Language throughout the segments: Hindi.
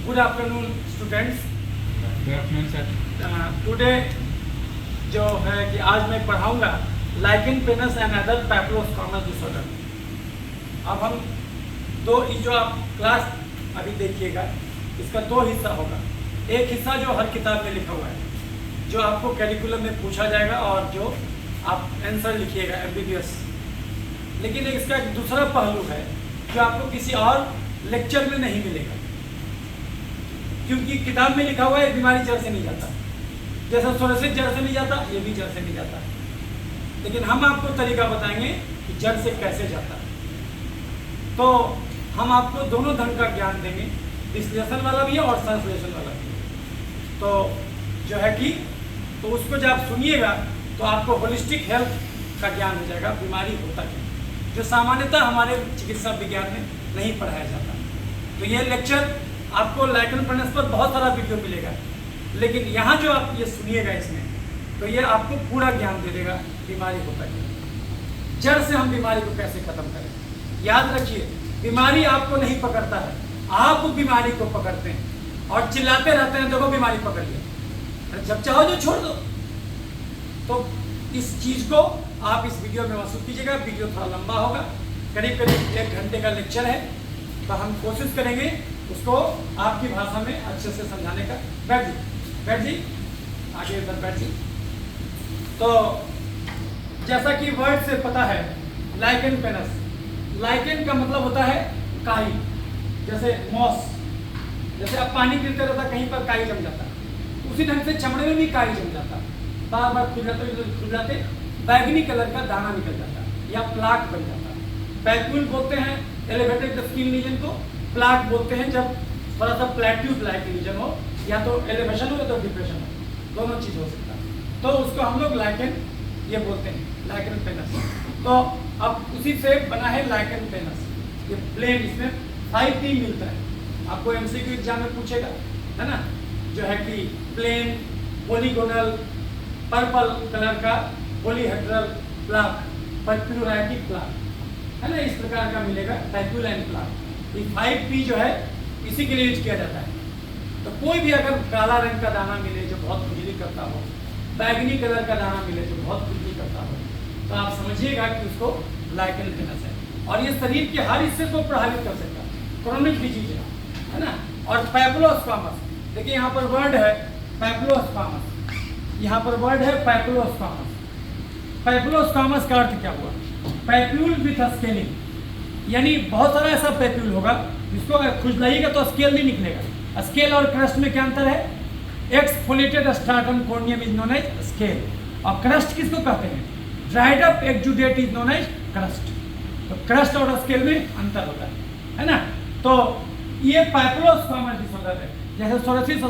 Good afternoon students. Good afternoon sir. Today जो है कि आज मैं पढ़ाऊंगा lichen planus and other papulosquamous disorder. अब हम जो आप क्लास अभी देखिएगा, इसका दो हिस्सा होगा। एक हिस्सा जो हर किताब में लिखा हुआ है, जो आपको कैरिकुलम में पूछा जाएगा और जो आप आंसर लिखिएगा एमबीबीएस। लेकिन इसका एक दूसरा पहलू है जो आपको किसी और लेक्चर में नहीं मिलेगा, क्योंकि किताब में लिखा हुआ है बीमारी जड़ से नहीं जाता, जैसा सोरेसिस जड़ से नहीं जाता, ये भी जड़ से नहीं जाता। लेकिन हम आपको तरीका बताएंगे कि जड़ से कैसे जाता। तो हम आपको दोनों ढंग का ज्ञान देंगे, डिस्लेशन वाला भी है और ट्रांसलेशन वाला भी है। तो जो है कि तो उसको जब आप सुनिएगा तो आपको होलिस्टिक हेल्थ का ज्ञान हो जाएगा, बीमारी होता क्या, जो सामान्यतः हमारे चिकित्सा विज्ञान में नहीं पढ़ाया जाता। तो ये लेक्चर आपको लाइकेन पेनस पर बहुत सारा वीडियो मिलेगा, लेकिन यहाँ जो आप ये सुनिएगा इसमें, तो ये आपको पूरा ज्ञान दे देगा बीमारी होता क्या, जड़ से हम बीमारी को कैसे खत्म करें। याद रखिए, बीमारी आपको नहीं पकड़ता है, आप बीमारी को पकड़ते हैं और चिल्लाते रहते हैं देखो बीमारी पकड़ लिया, जब चाहो जो छोड़ दो। तो इस चीज को आप इस वीडियो में महसूस कीजिएगा। वीडियो थोड़ा लंबा होगा, करीब करीब 1 घंटे का लेक्चर है, तो हम कोशिश करेंगे उसको आपकी भाषा में अच्छे से समझाने का। बैठ जी आगे इधर बैठ जी। तो जैसा कि वर्ड से पता है, लाइकेन पेनस, लाइकेन का मतलब होता है काई, जैसे मॉस, जैसे अब पानी गिरते रहता कहीं पर काई जम जाता, उसी ढंग से चमड़े में भी काई जम जाता, बार बार खुल जाते बैगनी कलर का दाना निकल जाता या प्लाक बन जाता। पैक्यूल बोलते हैं एलिवेटेड स्किन लीजन को, प्लाक बोलते हैं जब थोड़ा सा प्लेट्यूब लाइक लीजन हो, या तो एलिवेशन हो या तो डिप्रेशन हो, दोनों चीज हो सकता है। तो उसको हम लोग लाइकेन ये बोलते हैं, लाइकेन पेनस। तो अब उसी से बना है लाइकेन पेनस। ये प्लेन, इसमें 5P मिलता है, आपको एमसीक्यू एग्जाम में पूछेगा, है ना, जो है कि प्लेन पॉलीगोनल पर्पल कलर का पॉलीहेड्रल प्लाक, पैप्युलोराइटिक प्लाक, है ना, इस प्रकार का मिलेगा पैप्यूल एंड प्लाक। ये 5P जो है इसी के लिए यूज किया जाता है। तो कोई भी अगर काला रंग का दाना मिले जो बहुत खुजली करता हो, बैगनी कलर का दाना मिले जो बहुत खुजली करता हो, तो आप समझिएगा कि उसको लाइकेन पेनस है। और ये शरीर के हर हिस्से को प्रभावित कर सकता है, क्रोनिक डिजीज है ना। और पैपुलोस्कोमस, देखिए यहाँ पर वर्ड है पैपुलोस्कोमस, यहाँ पर वर्ड है पैपुलोस्कोमस। पैपुलोस्कोमस का अर्थ क्या हुआ? पैप्यूल विथ स्केलिंग, यानी बहुत सारा ऐसा पैप्यूल होगा जिसको खुजलाइएगा तो स्केल नहीं निकलेगा। स्केल और क्रस्ट में क्या अंतर है? Exfoliated stratum corneum is known as scale, और क्रस्ट किसको कहते हैं? Dried up exudate is known as crust. तो क्रस्ट और स्केल में अंतर होता है ना। तो ये पैपुलोस्कोमा डिसऑर्डर है, जैसे सोरेसिस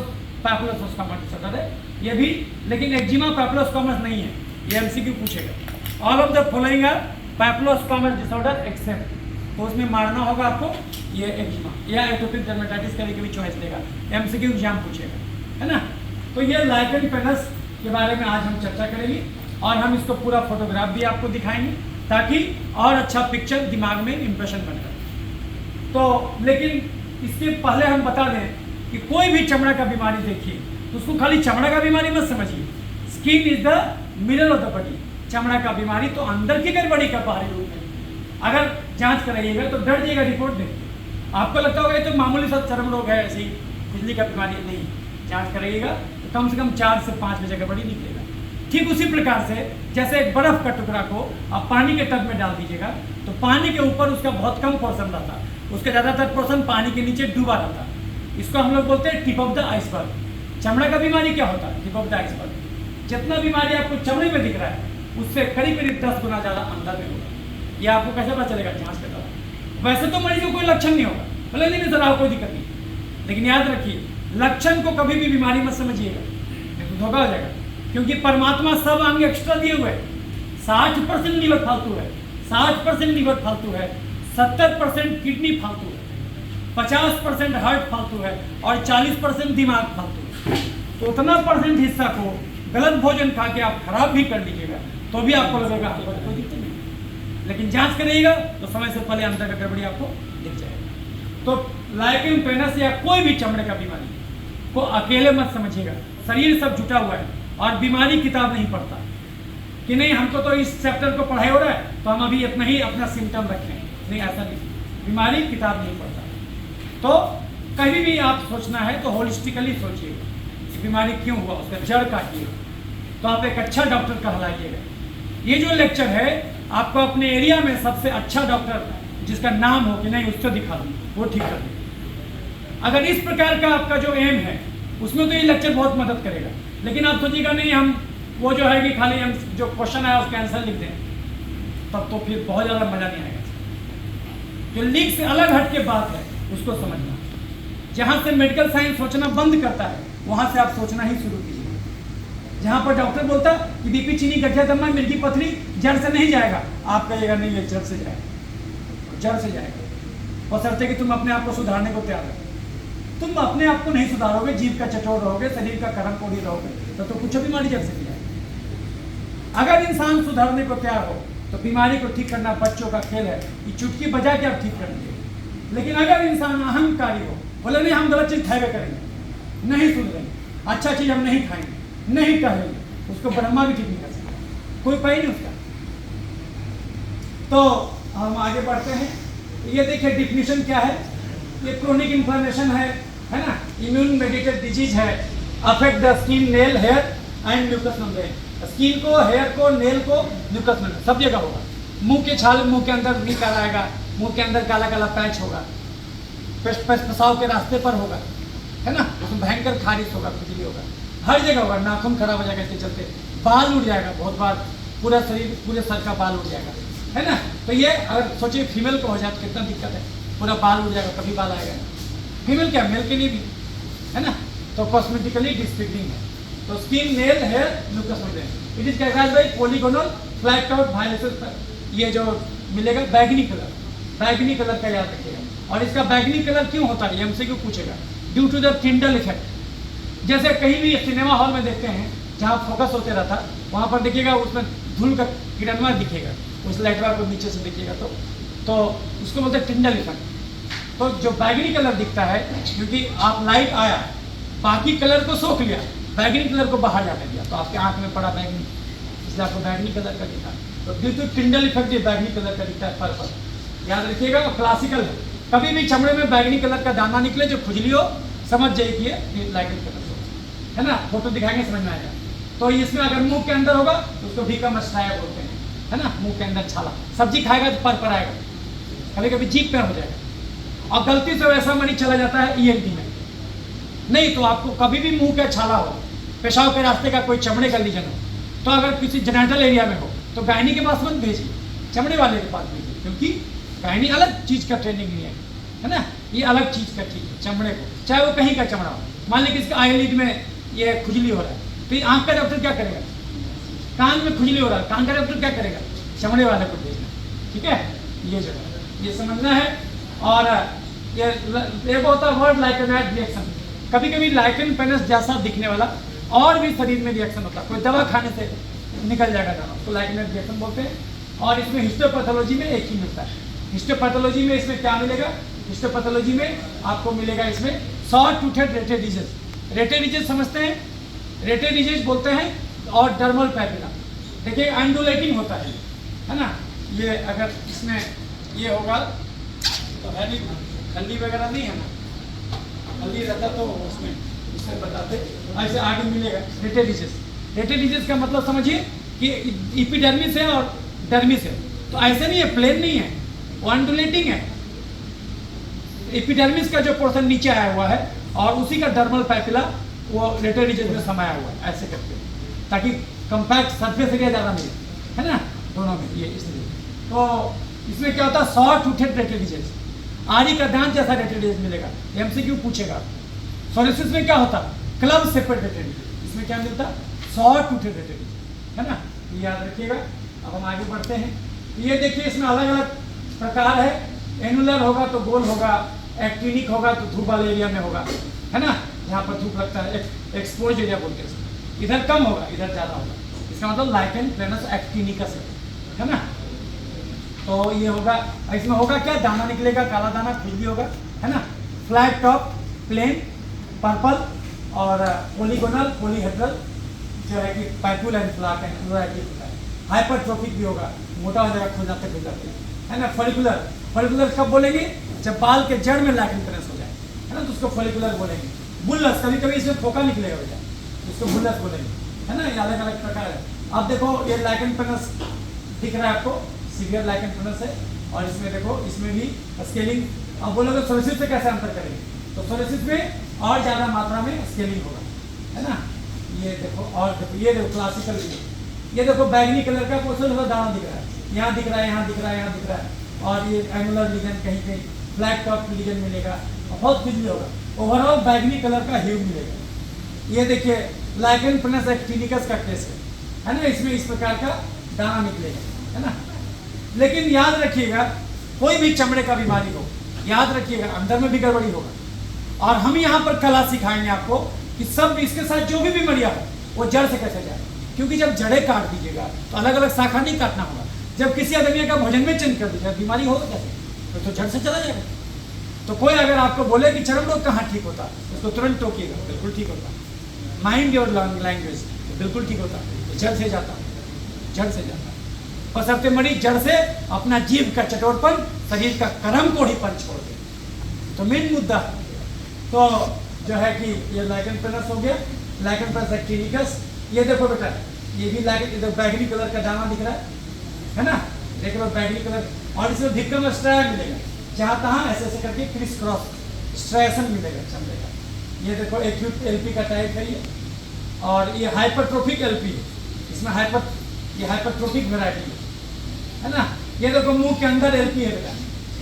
पैपुलोस्कोमा डिसऑर्डर है ये भी, लेकिन एक्जिमा पैपुलोस्कोमस नहीं है। ये एमसीक्यू पूछेगा, all of the following are papulosquamous disorder except, तो उसमें मारना होगा आपको ये एक्जिमा या एटोपिक डर्मेटाइटिस, कभी कभी चॉइस देगा, एमसीक्यू एग्जाम पूछेगा, है ना। तो ये लाइकेन पेनस के बारे में आज हम चर्चा करेंगे, और हम इसको पूरा फोटोग्राफ भी आपको दिखाएंगे ताकि और अच्छा पिक्चर दिमाग में इंप्रेशन बने। तो लेकिन इसके पहले हम बता दें कि कोई भी चमड़ा का बीमारी देखिए तो उसको खाली चमड़ा का बीमारी मत समझिए। Skin is the mirror of the body, चमड़ा का बीमारी तो अंदर की गड़बड़ी का बाहरी रूप है। अगर जांच कराइएगा तो डर जाइएगा रिपोर्ट देखिए, आपको लगता होगा ये तो मामूली सा चर्म रोग है, ऐसी खुजली का बीमारी नहीं। जांच कराइएगा तो कम से कम 4 से 5 बजे गड़बड़ी निकलेगा। ठीक उसी प्रकार से जैसे एक बर्फ का टुकड़ा को आप पानी के टब में डाल दीजिएगा तो पानी के ऊपर उसका बहुत कम पोर्शन रहता है, उसका ज़्यादातर पोर्शन पानी के नीचे डूबा रहता है। इसको हम लोग बोलते हैं टिप ऑफ द आइसबर्ग। चमड़ा का बीमारी क्या होता है? Tip of the iceberg. जितना बीमारी आपको चमड़े में दिख रहा है उससे करीब करीब 10 गुना ज़्यादा अंदर में होगा। ये आपको कैसे पता चलेगा? जांच के दौरान। वैसे तो मरीज को कोई लक्षण नहीं होगा, बोले नहीं सर आपको कोई दिक्कत नहीं, लेकिन याद रखिए लक्षण को कभी भी बीमारी मत समझिएगा, देखो धोखा हो जाएगा। क्योंकि परमात्मा सब अंग एक्स्ट्रा दिए हुए हैं। 60% लीवर फालतू है, 60% लीवर फालतू है, 70% किडनी फालतू है, 50% हार्ट फालतू है और 40% दिमाग फालतू है। तो उतना परसेंट हिस्सा को गलत भोजन खा के आप खराब भी कर लीजिएगा तो भी आपको लगेगा आपको कोई दिक्कत नहीं, लेकिन जांच करिएगा तो समय से पहले अंदर का गड़बड़ी आपको दिख जाएगा। तो लाइकेन प्लेनस या कोई भी चमड़े का बीमारी को अकेले मत समझिएगा। शरीर सब जुटा हुआ है और बीमारी किताब नहीं पढ़ता कि नहीं हमको तो इस चैप्टर को पढ़ाई हो रहा है तो हम अभी इतना ही अपना सिम्टम रखें, नहीं ऐसा नहीं। बीमारी किताब नहीं पढ़ता। तो कभी भी आप सोचना है तो होलिस्टिकली सोचिएगा कि बीमारी क्यों हुआ, उसका जड़ काटिएगा, तो आप एक अच्छा डॉक्टर कहलाइएगा। ये जो लेक्चर है आपको अपने एरिया में सबसे अच्छा डॉक्टर जिसका नाम हो कि नहीं उसको दिखा दूँ, वो ठीक कर दें। अगर इस प्रकार का आपका जो एम है उसमें तो ये लेक्चर बहुत मदद करेगा। लेकिन आप सोचिएगा नहीं हम वो जो है कि खाली हम जो क्वेश्चन आया उसका आंसर लिख दें, तब तो फिर बहुत ज़्यादा मज़ा नहीं आएगा। जो लीक से अलग हट के बात है उसको समझना। जहाँ से मेडिकल साइंस सोचना बंद करता है वहाँ से आप सोचना ही शुरू कीजिए। जहाँ पर डॉक्टर बोलता कि बीपी, चीनी, गठिया, दमा, मिर्गी पथरी जड़ से नहीं जाएगा, आप कहिएगा नहीं ये जड़ से जाएगा, जड़ से जाएगा। बशर्ते कि तुम अपने आप को सुधारने को तैयार हो। तुम अपने आप को नहीं सुधारोगे, जीव का चटोर रहोगे, शरीर का कर्म कोढ़ी रहोगे, तो कुछ बीमारी जड़ से नहीं आएगी। अगर इंसान सुधारने को तैयार हो तो बीमारी को ठीक करना बच्चों का खेल है, ये चुटकी बजा के आप ठीक करेंगे। लेकिन अगर इंसान अहंकारी हो, बोले नहीं हम गलत चीज़ खाएगा करेंगे, नहीं सुन लेंगे, अच्छा चीज़ हम नहीं खाएंगे, नहीं कहेंगे, उसको ब्रह्मा भी ठीक नहीं कर सकता, कोई उपाय नहीं उसका। तो हम आगे बढ़ते हैं। ये देखिए डिफिनीशन क्या है। ये क्रोनिक इन्फ्लेमेशन है ना, इम्यून मेडिएटेड डिजीज है, affect the skin, nail, hair and mucous membrane. Skin को, हेयर को, नेल को, म्यूकस मेम्ब्रेन सब जगह होगा। मुंह के छाल, मुंह के अंदर भी काला आएगा, मुंह के अंदर काला काला पैच होगा, पेशाब के रास्ते पर होगा, है ना, उसमें भयंकर खारिश होगा, खुजली होगा, हर जगह होगा। नाखून खराब हो जाएगा इसके चलते, बाल उड़ जाएगा, बहुत बार पूरा शरीर, पूरे सर का बाल उड़ जाएगा, है ना। तो ये अगर सोचिए फीमेल को हो जाए तो कितना दिक्कत है, पूरा बाल उड़ जाएगा, कभी बाल आएगा। फीमेल क्या, मेल के लिए भी, है ना। तो कॉस्मेटिकली डिसफिगरिंग है। तो skin, nail, hair, mucous membrane, it is characterised by polygonal flat out violaceous. ये जो मिलेगा बैगनी कलर, बैगनी कलर का याद रखिएगा। और इसका बैगनी कलर क्यों होता है, हमसे क्यों पूछेगा, due to the Tyndall effect. जैसे कहीं भी सिनेमा हॉल में देखते हैं जहाँ फोकस होते रहता, वहाँ पर देखिएगा उसमें धूल का किरणवा दिखेगा, उस लाइटवा को नीचे से देखिएगा तो उसको बोलते हैं टिंडल इफेक्ट। तो जो बैगनी कलर दिखता है क्योंकि आप लाइट आया, बाकी कलर को सोख लिया, बैगनी कलर को बाहर जाने दिया, तो आपके आँख में पड़ा बैगनी, इसलिए आपको बैगनी कलर का दिखा। तो ड्यू टू टिंडल इफेक्ट ये बैगनी कलर का दिखता है, पर्पल याद रखिएगा। क्लासिकल है, कभी भी चमड़े में बैगनी कलर का दाना निकले जो खुजली हो, समझ जाइए ये लाइकन कलर हो, है ना। फोटो दिखाएंगे समझ में आएगा। तो इसमें अगर मुंह के अंदर होगा तो उसको भीका मस्टाया बोलते हैं, है ना। मुंह के अंदर छाला, सब्जी खाएगा तो पर आएगा, कभी कभी जीभ पे हो जाएगा। और गलती से वैसा मनी चला जाता है ईएनटी में, नहीं तो आपको कभी भी मुंह का छाला हो, पेशाब के रास्ते का कोई चमड़े का लीजन हो, तो अगर किसी जेनेटल एरिया में हो तो गायनी के पास मत भेजिए, चमड़े वाले के पास भेजिए, क्योंकि गायनी अलग चीज़ का ट्रेनिंग नहीं है ना। ये अलग चीज़ का चीज़ है चमड़े को, चाहे वो कहीं का चमड़ा हो। मान लीजिए किसका आईलिड में ये खुजली हो रहा है, तो ये आँख का डॉक्टर क्या करेगा, कान में खुजली हो रहा है, कान का डॉक्टर क्या करेगा, चमड़े वाले को भेजना, ठीक है। ये जो है ये समझना है। और ये एक होता है वर्ड लाइकेनाइड रिएक्शन, कभी कभी लाइकेन पेनिस जैसा दिखने वाला और भी शरीर में रिएक्शन होता है, कोई दवा खाने से निकल जाएगा दाना, उसको लाइकेनाइड रिएक्शन बोलते हैं। और इसमें हिस्टोपैथोलॉजी में एक ही मिलता है। हिस्टोपैथोलॉजी में इसमें क्या मिलेगा, हिस्टोपैथोलॉजी में आपको मिलेगा इसमें शॉर्ट टूथेड रेटेडिजेस। रेटेडिजेस समझते हैं, रेटेडिजेस बोलते हैं। और डर्मल पैपिला देखिए एंडुलेटिंग होता है ना। ये अगर इसमें ये होगा तो है नहीं, खल्ली वगैरह नहीं है ना, खल्ली रहता तो उसमें इसमें बताते। ऐसे आगे मिलेगा रेटेडिजेस। रेटेडिजेस का मतलब समझिए कि इपिडर्मिस है और डर्मिस है, तो ऐसे नहीं है, प्लेन नहीं है, वो एंडुलेटिंग है। एपिडर्मिस का जो पोर्शन नीचे आया हुआ है और उसी का डर्मल पैपिला वो रेटेडिजेस में समाया हुआ है, ऐसे करके, ताकि कंपैक्ट सरफेस एरिया ज़्यादा मिले, है ना, दोनों में। ये इसलिए तो इसमें क्या होता है, शॉर्ट टूथेड रेटेडिजेस, आरी का दांत जैसा रेटेडिजेस मिलेगा, एमसीक्यू पूछेगा। सोरियासिस में क्या होता, क्लब सेपरेट रेटेडिजेस, इसमें क्या मिलता, शॉर्ट टूथेड रेटेडिजेस, है ना। ये याद रखिएगा। अब हम आगे बढ़ते हैं। ये देखिए इसमें अलग अलग प्रकार है, एनुलर होगा तो गोल होगा, एक्टिनिक होगा तो धूप वाले एरिया में होगा, है ना, जहाँ पर धूप लगता है, एक्सपोज एरिया बोलते हैं। इधर कम होगा, इधर ज़्यादा होगा, इसका मतलब लाइकेन प्लेनस एक्टिनिकस है ना। तो ये होगा, इसमें होगा क्या, दाना निकलेगा, काला दाना, खुजली होगा, है ना, फ्लैट टॉप, प्लेन, पर्पल और पोलीगोनल, पॉलीहेड्रल, जो है कि पैपुल एंड फ्लैट एंड होता है। हाइपरट्रोफिक भी होगा, मोटा हो जाएगा, खुल जाते है ना। फॉलिकुलर, फॉलिकुलर कब बोलेंगे? जब बाल के जड़ में लाइकेन प्लस हो जाए, है ना, तो उसको फॉलिकुलर बोलेंगे। बुल्लस, कभी कभी इसमें फोका निकलेगा बेटा, इसको बुल्लस बोलेंगे, है ना। ये अलग अलग प्रकार है। अब देखो ये लाइकेन प्लस दिख रहा है आपको, सीवियर लाइकेन प्लस है। और इसमें देखो, इसमें भी स्केलिंग। अब बोलोगे सोरेसिस से कैसे अंतर करेंगे, तो सोरेसिस में और ज़्यादा मात्रा में स्केलिंग होगा, है ना। ये देखो, और देखो, ये देखो क्लासिकल, ये देखो बैगनी कलर का पोर्शन होगा, दाना दिख रहा है, यहाँ दिख रहा है, यहाँ दिख रहा है, यहाँ दिख रहा है। और ये एंगुलर लीजन कहीं कहीं, फ्लैट टॉप लीजन मिलेगा और बहुत खुजली होगा। ओवरऑल बैगनी कलर का ह्यू मिलेगा। ये देखिए लाइकेन प्लस एक्टिनिकस का केस है ना, इसमें इस प्रकार का दाना निकलेगा, है ना। लेकिन याद रखिएगा, कोई भी चमड़े का बीमारी हो, याद रखिएगा अंदर में भी गड़बड़ी होगा। और हम यहाँ पर कला सिखाएंगे आपको कि सब इसके साथ जो भी बीमारियाँ हो वो जड़ से कैसे जाए। क्योंकि जब जड़ें काट दीजिएगा तो अलग अलग शाखा नहीं काटना होगा। जब किसी आदमी का भोजन में चेंज कर दीजिएगा, बीमारी होगा कैसे, तो जड़ से चला जाएगा। तो कोई अगर आपको बोले कि चर्म रोग कहाँ ठीक होता, उसको तुरंत टोकिएगा, बिल्कुल ठीक होता। माइंड योर लैंग्वेज, बिल्कुल ठीक होता, जड़ से जाता, जड़ से जाता। बशर्ते मरीज जड़ से अपना जीभ का चटोरपन, शरीर का कर्म को ही पर छोड़ दे। तो मेन मुद्दा तो जो है कि ये लाइकेन प्लस हो गया, लाइकेन प्लस एक्टिनिकस। ये देखो बेटा, ये भी लाइकेन, बैगनी कलर का दाना दिख रहा है ना, देखो बैगनी कलर। और इसमें धिक्कम स्ट्राया मिलेगा, जहाँ तहाँ ऐसे ऐसे करके क्रिस क्रॉस स्ट्राइएशन मिलेगा चमड़े का। ये देखो एक्यूट एलपी का टाइप है ये, और ये हाइपरट्रोफिक एलपी है, इसमें ये हाइपरट्रोफिक वैरायटी है ना। ये देखो मुंह के अंदर एलपी है बेटा,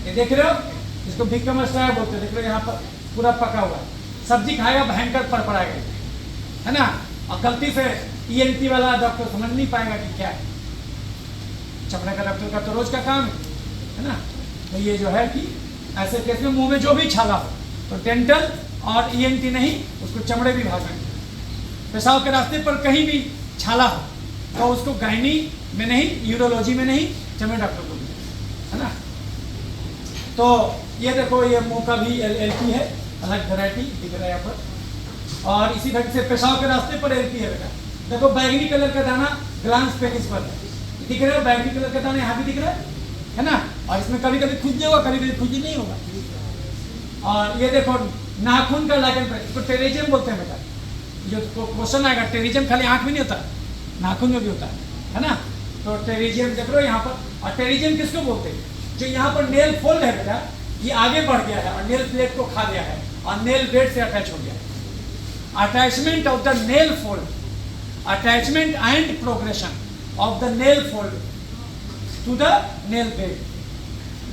ये देख रहे हो, इसको भिक्कम स्ट्राया बोलते हैं। देख रहे हो यहाँ पर पूरा पका हुआ है, सब्जी खाएगा भयंकर पड़पड़ाएगा, है ना। और गलती से ईएनटी वाला डॉक्टर समझ नहीं पाएगा कि क्या है। चमड़े का डॉक्टर का तो रोज का काम है ना। तो ये जो है कि ऐसे केस में मुंह में जो भी छाला हो तो डेंटल और ईएनटी नहीं, उसको चमड़े विभाग में। पेशाब के रास्ते पर कहीं भी छाला हो तो उसको गायनी में नहीं, यूरोलॉजी में नहीं, चमड़े डॉक्टर को, है ना। तो ये देखो, ये मुंह का भी एलपी है, अलग वैरायटी दिख रहा है यहाँ पर। और इसी ढंग से पेशाब के रास्ते पर एलपी है बेटा। देखो बैगनी कलर का दाना ग्लांस पेनिस पर दिख रहा है, बैगनी कलर का दाना यहाँ भी दिख रहा है ना। और इसमें कभी कभी खुजली होगा, कभी कभी खुजली नहीं होगा। और ये देखो नाखून का लाइकेन प्लस, इसको टेरिजियम बोलते हैं बेटा। जो क्वेश्चन आएगा, टेरिजियम खाली आंख में नहीं होता, नाखून में भी होता है ना। तो टेरिजियम देख लो यहाँ पर। और टेरिजियम किसको बोलते हैं? जो यहाँ पर नेल फोल्ड है बेटा, ये आगे बढ़ गया है और नेल प्लेट को खा गया है और नेल बेड से अटैच हो गया है। Attachment of the nail fold, attachment and progression of the nail fold to the nail bed,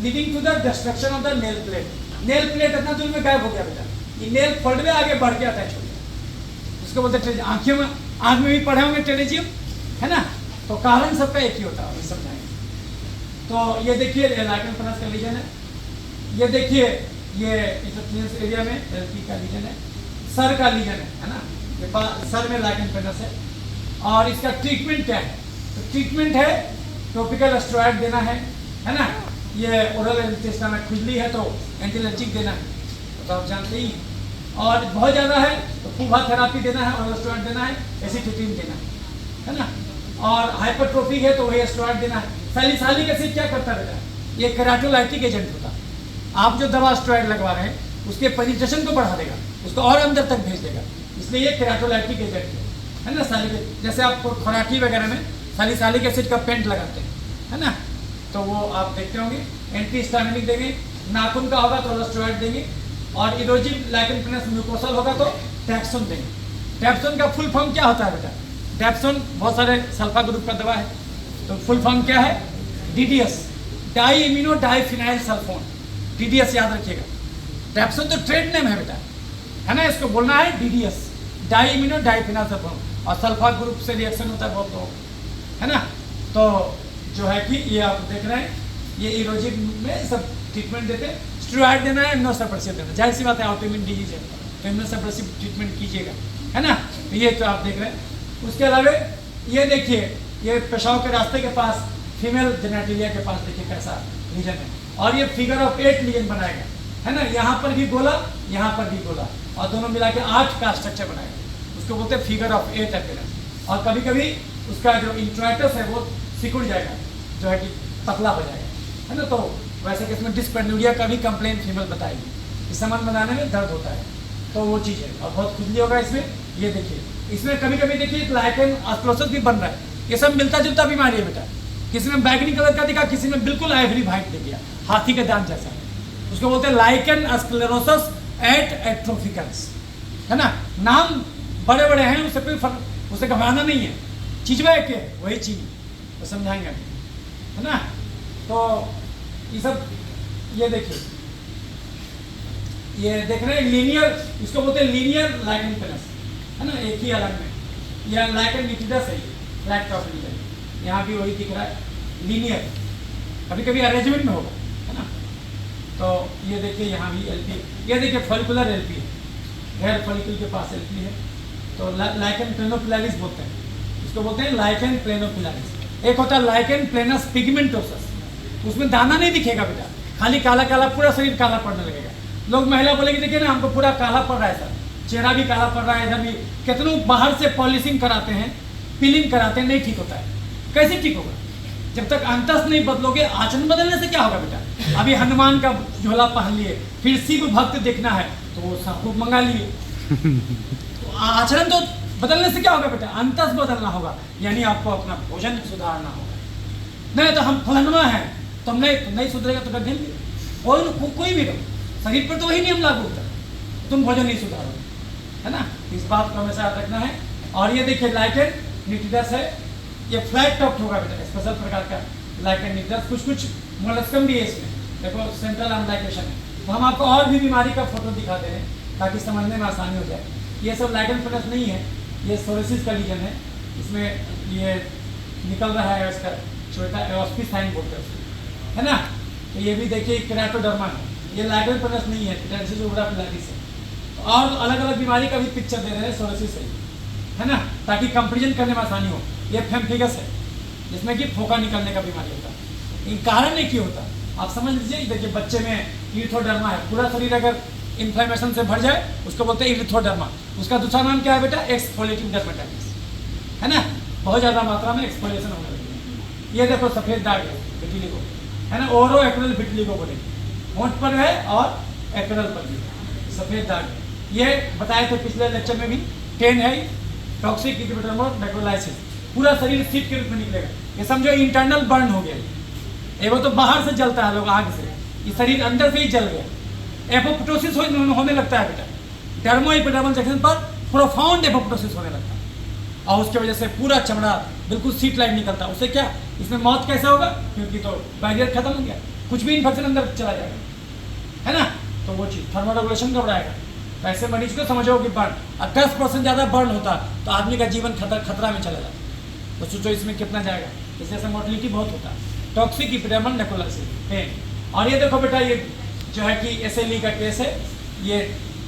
leading to the destruction of the nail plate. Nail plate इतना दूर में गायब हो गया बेटा, ये नेल फोल्ड में आगे बढ़ के अटैच हो गया, उसको बोलते हैं। आंखों में, आंख में भी पढ़े होंगे टेरिजियम, है ना। तो कारण सबका एक ही होता है, समझाएंगे। तो ये देखिए लाइकेन प्लस का लीजन है। ये देखिए ये इंटरफेरेंस एरिया में एलपी का लीजन है, सर का लीजन है ना। ये सर में लाइकेन प्लस है। और इसका ट्रीटमेंट क्या है? तो ट्रीटमेंट है टॉपिकल स्टेरॉइड देना है ना। ये ओरल इंटेस्टाइन में खुजली है तो एंटीएलर्जिक देना है, तो आप जानते ही। और बहुत ज़्यादा है तो फूफा थेरापी देना है, ओरल स्टेरॉइड देना है, एसिटिटीन देना है ना। और हाइपरट्रोफिक है तो वही स्टेरॉइड देना है। सैलिसाइलिक एसिड क्या करता है? ये केराटोलाइटिक एजेंट होता है। आप जो दवा स्टेरॉइड लगवा रहे हैं उसके पेनिट्रेशन को बढ़ा देगा, उसको और अंदर तक भेज देगा, इसलिए ये केराटोलाइटिक एजेंट है ना। सैलिक, जैसे आप खोराकी वगैरह में सैलिसाइलिक एसिड का पेंट लगाते हैं, है ना, तो वो आप देखते होंगे। एंटी हिस्टामिनिक देंगे, नाखून का होगा तो स्टेरॉइड देंगे, और इरोजिव लाइकेन प्लस म्यूकोसल होगा तो टैप्सोन देंगे। टैप्सोन का फुल फॉर्म क्या होता है बेटा? टैप्सोन बहुत सारे सल्फा ग्रुप का दवा है, तो फुल फॉर्म क्या है? DDS, diamino diphenyl sulfone, DDS याद रखिएगा। टैप्सोन तो ट्रेड नेम है बेटा, है ना, इसको बोलना है DDS, diamino diphenyl sulfone. और सल्फा ग्रुप से रिएक्शन होता है बहुत लोगों, है ना। तो जो है कि ये आप देख रहे हैं, ये इरोजिव में सब ट्रीटमेंट देते हैं। स्टेरॉइड देना है, इम्यूनोसप्रेसिव देना है, जाहिर सी बात है, ऑटोइम्यून डिजीज है तो इम्यूनोसप्रेसिव ट्रीटमेंट कीजिएगा, है ना। तो ये तो आप देख रहे हैं। उसके अलावा ये देखिए, ये पेशाब के रास्ते के पास फीमेल जेनेटिलिया के पास देखिए कैसा रीजन है, और ये फिगर ऑफ 8 लीजन बनाएगा। है ना, यहाँ पर भी गोला, यहाँ पर भी गोला, और दोनों मिला के 8 का स्ट्रक्चर बनाएगा, उसको बोलते हैं फिगर ऑफ 8 अपीयरेंस। और कभी कभी उसका जो इंट्रोइटस है वो सिकुड़ जाएगा, जो है कि पतला हो जाएगा, है ना। तो वैसे कि इसमें डिस्पेन्यूरिया का भी कंप्लेन फीमेल बताएगी, इस सामान बनाने में दर्द होता है, तो वो चीज़ है। और बहुत खुजली होगा इसमें, ये देखिए इसमें कभी कभी देखिए लाइकेन आस्क्लोसस भी बन रहा है, ये सब मिलता जुलता बीमारी है बेटा। किसी में बैगनी कलर का दिखा, किसी में बिल्कुल आइवरी व्हाइट दिख गया, हाथी के दांत जैसा, उसको बोलते हैं लाइकेन स्क्लेरोसिस एट एट्रोफिकन्स, है ना। नाम बड़े बड़े हैं, उससे कोई फर्क, उससे घबराना नहीं है, चीज वह के वही चीज तो समझाएंगे अभी, है ना। तो ये सब, ये देखिए, ये देख रहे हैं लीनियर, इसको बोलते हैं लीनियर लाइकेन पेनस, है ना, एक ही अलग में। यह लाइकेन निटिडस है, ये फ्लैट टॉप लीनियर, यहाँ भी वही दिख रहा है लीनियर, कभी कभी अरेंजमेंट में होगा, है ना। तो ये देखिए यहाँ भी एलपी, ये देखिए फॉलिकुलर एलपी है, हेयर फॉलिकल के पास एलपी है, तो लाइकेन प्लेनोपिलारिस बोलते हैं, इसको बोलते हैं लाइकेन प्लेनोपिलारिस। एक होता है लाइकेन प्लेनस पिगमेंटोसस, उसमें दाना नहीं दिखेगा बेटा, खाली काला काला, पूरा शरीर काला पड़ने लगेगा। लोग महिला बोलेगी देखिए ना हमको पूरा काला पड़ रहा है सर, चेहरा भी काला पड़ रहा है, इधर भी कितनों बाहर से पॉलिशिंग कराते हैं, पीलिंग कराते हैं, नहीं ठीक होता है। कैसे ठीक होगा? जब तक अंतस नहीं बदलोगे। आचरण बदलने से क्या होगा बेटा? अभी हनुमान का झोला पहन लिए, फिर शिव भक्त देखना है तो वो सब रूप मंगा लिए। तो आचरण तो बदलने से क्या होगा बेटा? अंतस बदलना होगा, यानी आपको अपना भोजन सुधारना होगा। नहीं तो हम फलनवा है, तुम नहीं सुधरेगा तो कर देंगे, कोई भी करो, शरीर पर तो वही नियम लागू होता है, तुम भोजन नहीं सुधारोगे, है ना। इस बात को हमेशा याद रखना है। और ये देखिए लाइकेन निटिडस है, ये फ्लैट टॉप होगा बेटा, स्पेशल प्रकार का लाइकेन निटिडस। कुछ मोलस्कम भी है इसमें, देखो सेंट्रल अम्लाइकेशन है। तो हम आपको और भी बीमारी का फोटो दिखा दे रहे हैं ताकि समझने में आसानी हो जाए। ये सब लाइकेन प्लस नहीं है, ये सोरेसिस का लीजन है, इसमें ये निकल रहा है, इसका छोटा एओस्पिसाइन बोलते हैं उसको, है ना। तो ये भी देखिए केराटोडर्मा है, ये लाइकेन प्लस नहीं है, केराटिस उबरा पिलाटिस है। और अलग अलग बीमारी का भी पिक्चर दे रहे हैं सोरेसिस है ना, ताकि कंपेरिजन करने में आसानी हो। ये फेम्फिगस है, जिसमें कि फोका निकलने का बीमारी होता है। इन कारण नहीं क्यों होता आप समझ लीजिए। देखिए बच्चे में इरिथ्रोडर्मा है, पूरा शरीर अगर इन्फ्लेमेशन से भर जाए उसको बोलते हैं इरिथ्रोडर्मा। उसका दूसरा नाम क्या है बेटा? एक्सफोलिएटिंग डर्मेटाइटिस, है ना। बहुत ज़्यादा मात्रा में एक्सफोलिएशन होने लगी है। ये देखो सफ़ेद दाग है विटिलिगो, है ना, ओरो एक्रेल विटिलिगो बोलेंगे, होंठ पर है और एक्रेल पर भी सफ़ेद दाग है। ये बताए थे पिछले लेक्चर में भी, 10 है टॉक्सिक नेक्रोलाइसिस, पूरा शरीर सीट के रूप में निकलेगा। ये समझो इंटरनल बर्न हो गया, ये वो तो बाहर से जलता है लोग आग से, ये शरीर अंदर से ही जल गया। एपोप्टोसिस होने लगता है बेटा, डर्मो एपिडर्मल जंक्शन पर प्रोफाउंड एपोप्टोसिस होने लगता है, और उसकी वजह से पूरा चमड़ा बिल्कुल सीट लाइन निकलता है। उससे क्या, इसमें मौत कैसे होगा? क्योंकि तो बैरियर खत्म हो गया, कुछ भी इन्फेक्शन अंदर चला जाएगा, है ना। तो वो चीज़ थर्मोरेगुलेशन घबराएगा। तो ऐसे मरीज को समझो कि बर्न, 10% ज़्यादा बर्न होता तो आदमी का जीवन खतरा में चला जाता। तो सोचो इसमें कितना जाएगा, इससे ऐसा मोर्टलिटी बहुत होता है। Toxic epidermal necrolysis pain. और ये देखो बेटा, ये जो है कि SLE का केस है, ये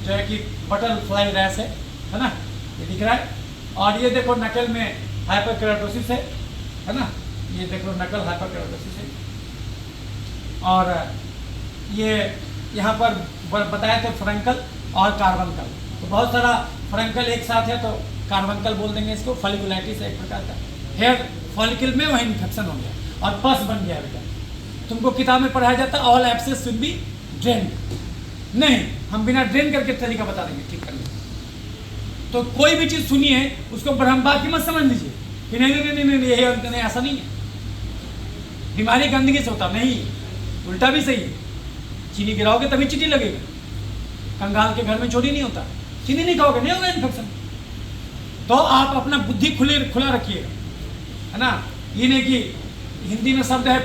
जो है कि बटरफ्लाई रैश है ना, ये दिख रहा है। और ये देखो नकल में हाइपरकेराटोसिस है ना, ये देखो नकल हाइपरकेराटोसिस है। और ये यहाँ पर बताए थे फ्रंकल और कार्बनकल, तो बहुत सारा फ्रंकल एक साथ है तो कार्बनकल बोल देंगे इसको। फॉलिकुलाइटिस है एक प्रकार का, हेयर फॉलिकल में वही इन्फेक्शन हो गया और पस बन गया बेटा। तुमको किताब में पढ़ाया जाता है all abscess should be drain, नहीं हम बिना ड्रेन करके तरीका बता देंगे ठीक करने। तो कोई भी चीज़ सुनिए उसको ब्रह्मबा की मत समझ लीजिए कि नहीं नहीं नहीं नहीं यही अंत नहीं, ऐसा नहीं है। बीमारी गंदगी से होता नहीं, उल्टा भी सही है। चीनी गिराओगे तभी चीटी लगेगा, कंगाल के घर में चोरी नहीं होता, चीनी नहीं खाओगे नहीं होगा इन्फेक्शन। तो आप अपना बुद्धि खुला रखिएगा, है ना। ये नहीं कि हिंदी में शब्द है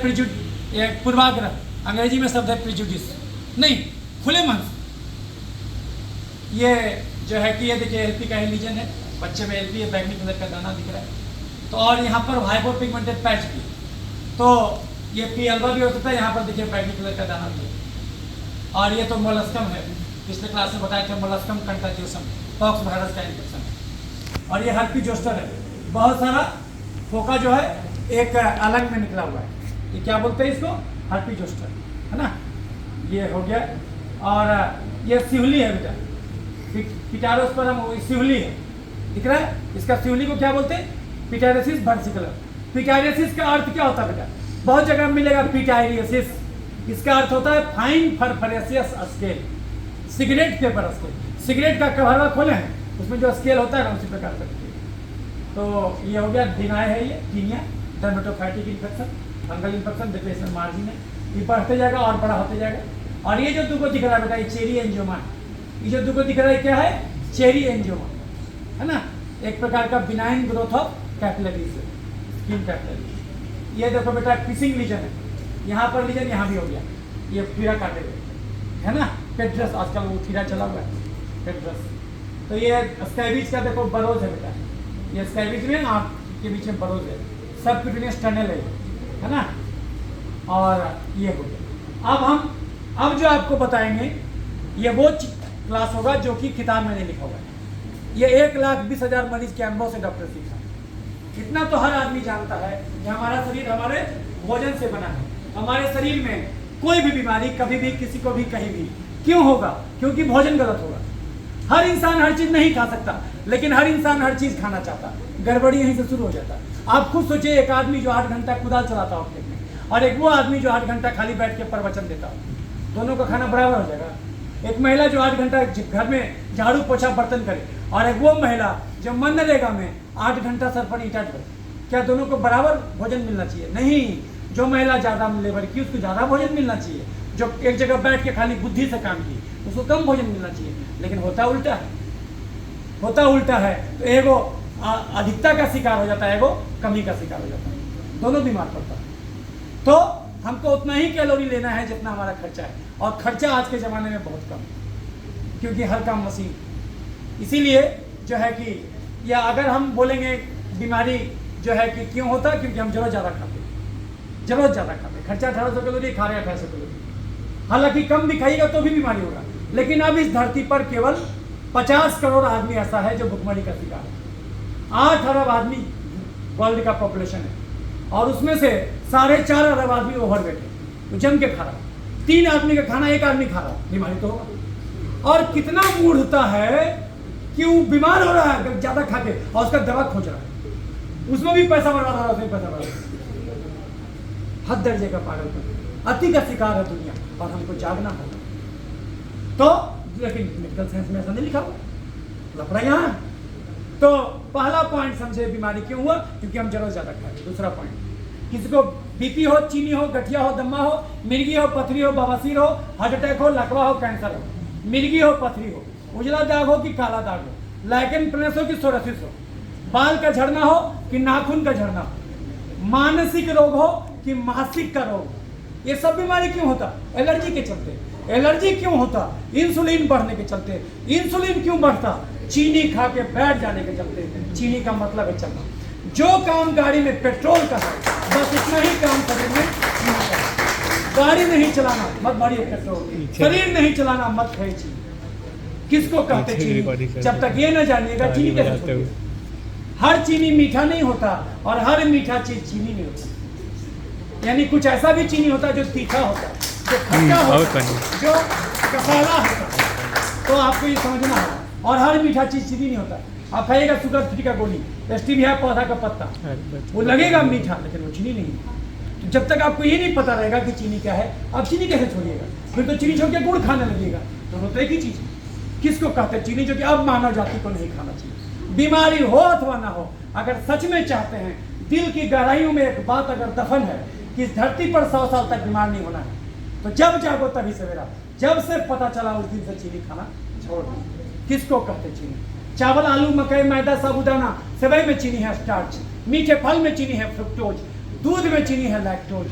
पूर्वाग्रह, अंग्रेजी में शब्द है प्रिजुडिस, नहीं, खुले मन से। ये जो है कि ये देखिए LP का लीजन है, बच्चे में LP है, बैगनी कलर का दाना दिख रहा है। तो और यहाँ पर हाइपोपिगमेंटेड पैच भी, तो ये P अल्बा भी हो सकता है। यहाँ पर देखिए बैगनी कलर का दाना भी है। और ये तो मोलस्कम है, पिछले क्लास में बताए थे मोलस्कम कंटाजियोसम, पॉक्स वायरस का इन्फेक्शन है। और ये हर्पी जोस्टर है, बहुत सारा फोका जो है एक अलग में निकला हुआ है, ये क्या बोलते हैं इसको? हर्पी जोस्टर, है ना। ये हो गया और ये सिहुली है बेटा, पिटारोस्पर्म सिहुली है, दिख रहा है? इसका सिहुली को क्या बोलते हैं? पिटाइरियसिस वर्सिकुलर। पिटाइरियसिस का अर्थ क्या होता है बेटा? बहुत जगह मिलेगा पिटाइरियसिस, इसका अर्थ होता है fine furfuraceous scale, cigarette paper scale. Cigarette का कवरवा खोले हैं, उसमें जो स्केल होता है ना उसी प्रकार का। तो ये हो गया डिनाय है, ये tinea, dermatophytic infection, fungal infection, depression margin है, ये बढ़ते जाएगा और बड़ा होते जाएगा। और ये जो तुमको दिख रहा है बेटा, ये चेरी एंजियोमा है। ये जो तुमको दिख रहा है क्या है? चेरी एंजियोमा है ना, एक प्रकार का benign growth of capillaries, skin capillaries. ये देखो बेटा किसिंग लीजन है, यहाँ पर लीजन, यहाँ भी हो गया, ये कीड़ा काटे हुए है ना, पेड्रस, आजकल वो कीड़ा चला हुआ है पेड्रस। तो ये स्कैबिज का देखो बरोज है बेटा, ये स्कैबिज में आँख के बीच में बरोज है, सबक्यूटेनियस टनल है ना। और ये हो गया। अब जो आपको बताएंगे ये वो क्लास होगा जो कि किताब में नहीं लिखा हुआ है। ये 1,20,000 मरीज के अनुभव से डॉक्टर सीखा। इतना तो हर आदमी जानता है कि हमारा शरीर हमारे भोजन से बना है। हमारे शरीर में कोई भी बीमारी कभी भी किसी को भी कहीं भी क्यों होगा? क्योंकि भोजन गलत होगा। हर इंसान हर चीज नहीं खा सकता, लेकिन हर इंसान हर चीज खाना चाहता। गड़बड़ी यहीं से शुरू हो जाता है। आप खुद सोचिए, एक आदमी जो 8 घंटा कुदाल चलाता हो खेत में, और एक वो आदमी जो 8 घंटा खाली बैठ के प्रवचन देता हो, दोनों का खाना बराबर हो जाएगा? एक महिला जो 8 घंटा घर में झाड़ू पोछा बर्तन करे, और एक वो महिला जो मनरेगा में 8 घंटा सर पर ईंटा ढोए, क्या दोनों को बराबर भोजन मिलना चाहिए? नहीं। जो महिला ज्यादा लेबर की उसको ज्यादा भोजन मिलना चाहिए, जो एक जगह बैठ के खाली बुद्धि से काम की उसको कम भोजन मिलना चाहिए। लेकिन होता उल्टा है, होता उल्टा है। तो एगो अधिकता का शिकार हो जाता है, एगो कमी का शिकार हो जाता है, दोनों बीमार पड़ता है। तो हमको उतना ही कैलोरी लेना है जितना हमारा खर्चा है, और खर्चा आज के ज़माने में बहुत कम है, क्योंकि हर काम मशीन। इसीलिए जो है कि या अगर हम बोलेंगे बीमारी जो है कि क्यों होता है, क्योंकि हम जरूरत ज़्यादा खाते, जरूरत ज़्यादा खाते। खर्चा 1800 कैलोरी, खा रहे 1800 कैलोरी। हालांकि कम भी खाइएगा तो भी बीमारी होगा। लेकिन अब इस धरती पर केवल 50 करोड़ आदमी ऐसा है जो भुखमरी का शिकार है। 8 अरब आदमी वर्ल्ड का पॉपुलेशन है, और उसमें से 4.5 अरब आदमी ओवरवेट है, तो जम के खा रहा है। 3 आदमी का खाना 1 आदमी खा रहा है, बीमारी तो होगा। और कितना मूर्खता है कि वो बीमार हो रहा है ज्यादा खा के, और उसका दवा खोज रहा है, उसमें भी पैसा बर्बाद हो रहा है, उसमें पैसा बर्बाद। हद दर्जे का पागलपन, अति का शिकार है दुनिया, और हमको जागना होगा। तो लेकिन मेडिकल साइंस में ऐसा नहीं लिखा हुआ, लफड़ा यहाँ। तो पहला पॉइंट समझे बीमारी क्यों हुआ, क्योंकि हम जरूरत ज्यादा खाए। दूसरा पॉइंट, किसी को बीपी हो, चीनी हो, गठिया हो, दमा हो, मिर्गी हो, पथरी हो, बवासीर हो, हार्ट अटैक हो, लकवा हो, कैंसर हो, मिर्गी हो, पथरी हो, उजला दाग हो कि काला दाग हो, लाइकेन प्लेस हो कि सोरासिस हो, बाल का झड़ना हो कि नाखून का झड़ना हो, मानसिक रोग हो कि मासिक का रोग, ये सब बीमारी क्यों होता? एलर्जी के चलते। एलर्जी क्यों होता? इंसुलिन बढ़ने के चलते। इंसुलिन क्यों बढ़ता? चीनी खा के बैठ जाने के चलते। चीनी का मतलब है चलना। जो काम गाड़ी में पेट्रोल का है, बस इतना ही काम शरीर में चीनी का है। गाड़ी नहीं चलाना मत भरिए पेट्रोल, शरीर नहीं चलाना मत खाइए चीनी। किसको कहते चीनी? जब तक ये न जानिएगा चीनी कैसे। हर चीनी मीठा नहीं होता, और हर मीठा चीज चीनी नहीं होता। यानी कुछ ऐसा भी चीनी होता है जो तीखा होता है, जो खट्टा होता है, जो कसाला होता है। तो आपको ये समझना है। और हर मीठा चीज चीनी नहीं होता। आप खाइएगा शुगर फ्री का गोली, स्टीविया पौधा का पत्ता, वो लगेगा मीठा, लेकिन वो चीनी नहीं है। तो जब तक आपको ये नहीं पता रहेगा कि चीनी क्या है, आप चीनी कैसे छोड़िएगा? फिर तो चीनी छोड़ के गुड़ खाने लगेगा। दोनों तो एक ही चीज है। किसको कहते हैं चीनी? जो कि अब मानव जाति को नहीं खाना चाहिए। बीमारी हो अथवा ना हो, अगर सच में चाहते हैं, दिल की गहराइयों में एक बात अगर दफन है कि इस धरती पर 100 साल तक बीमार नहीं होना है, तो जब जागो तभी सवेरा। जब से पता चला उस दिन से चीनी खाना छोड़ दो। किसको कहते चीनी? चावल, आलू, मकई, मैदा, साबूदाना, सेवई में चीनी है स्टार्च, मीठे फल में चीनी है फ्रुक्टोज, दूध में चीनी है लैक्टोज,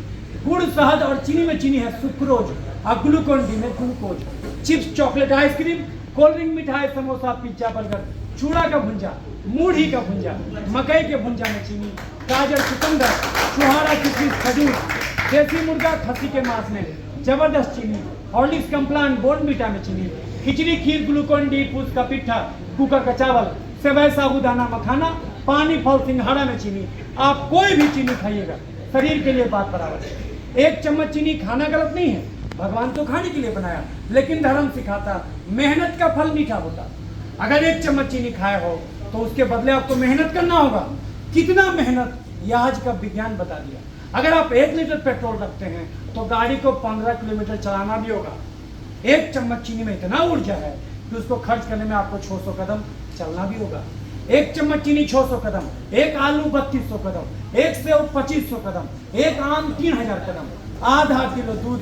गुड़, शहद और चीनी में चीनी है सुक्रोज, और ग्लूकोन डी में glucose. Chips, chocolate, ice cream, cold drink, मिठाई, समोसा, पिज्जा, बर्गर, चूड़ा का भुंजा, मूढ़ी का भुंजा, मकई के भुंजा में चीनी, गाजर, चुकंदर, छुहारा, किशमिश, खजूर, देसी मुर्गा, खस्सी के मांस में जबरदस्त चीनी, हॉर्लिक्स, कम्प्लान, बोर्नवीटा में चीनी, खिचड़ी, खीर, ग्लूकोन डी, फूस का पिट्ठा, कुकर का चावल, सेवई, साबूदाना, मखाना, पानी, फल, सिंघाड़ा में चीनी। आप कोई भी चीनी खाइएगा, शरीर के लिए बात बराबर है। 1 चम्मच चीनी खाना गलत नहीं है, भगवान तो खाने के लिए बनाया, लेकिन धर्म सिखाता मेहनत का फल मीठा होता। अगर 1 चम्मच चीनी खाए हो तो उसके बदले आपको मेहनत करना होगा। कितना मेहनत, यह आज का विज्ञान बता दिया। अगर आप 1 लीटर पेट्रोल रखते हैं तो गाड़ी को 15 किलोमीटर चलाना भी होगा। 1 चम्मच चीनी में इतना ऊर्जा है कि उसको खर्च करने में आपको 600 कदम चलना भी होगा। 1 चम्मच चीनी 600 कदम, 1 आलू 3200 कदम, 1 सेव 2500 कदम, 1 आम 3000 कदम, आधा किलो दूध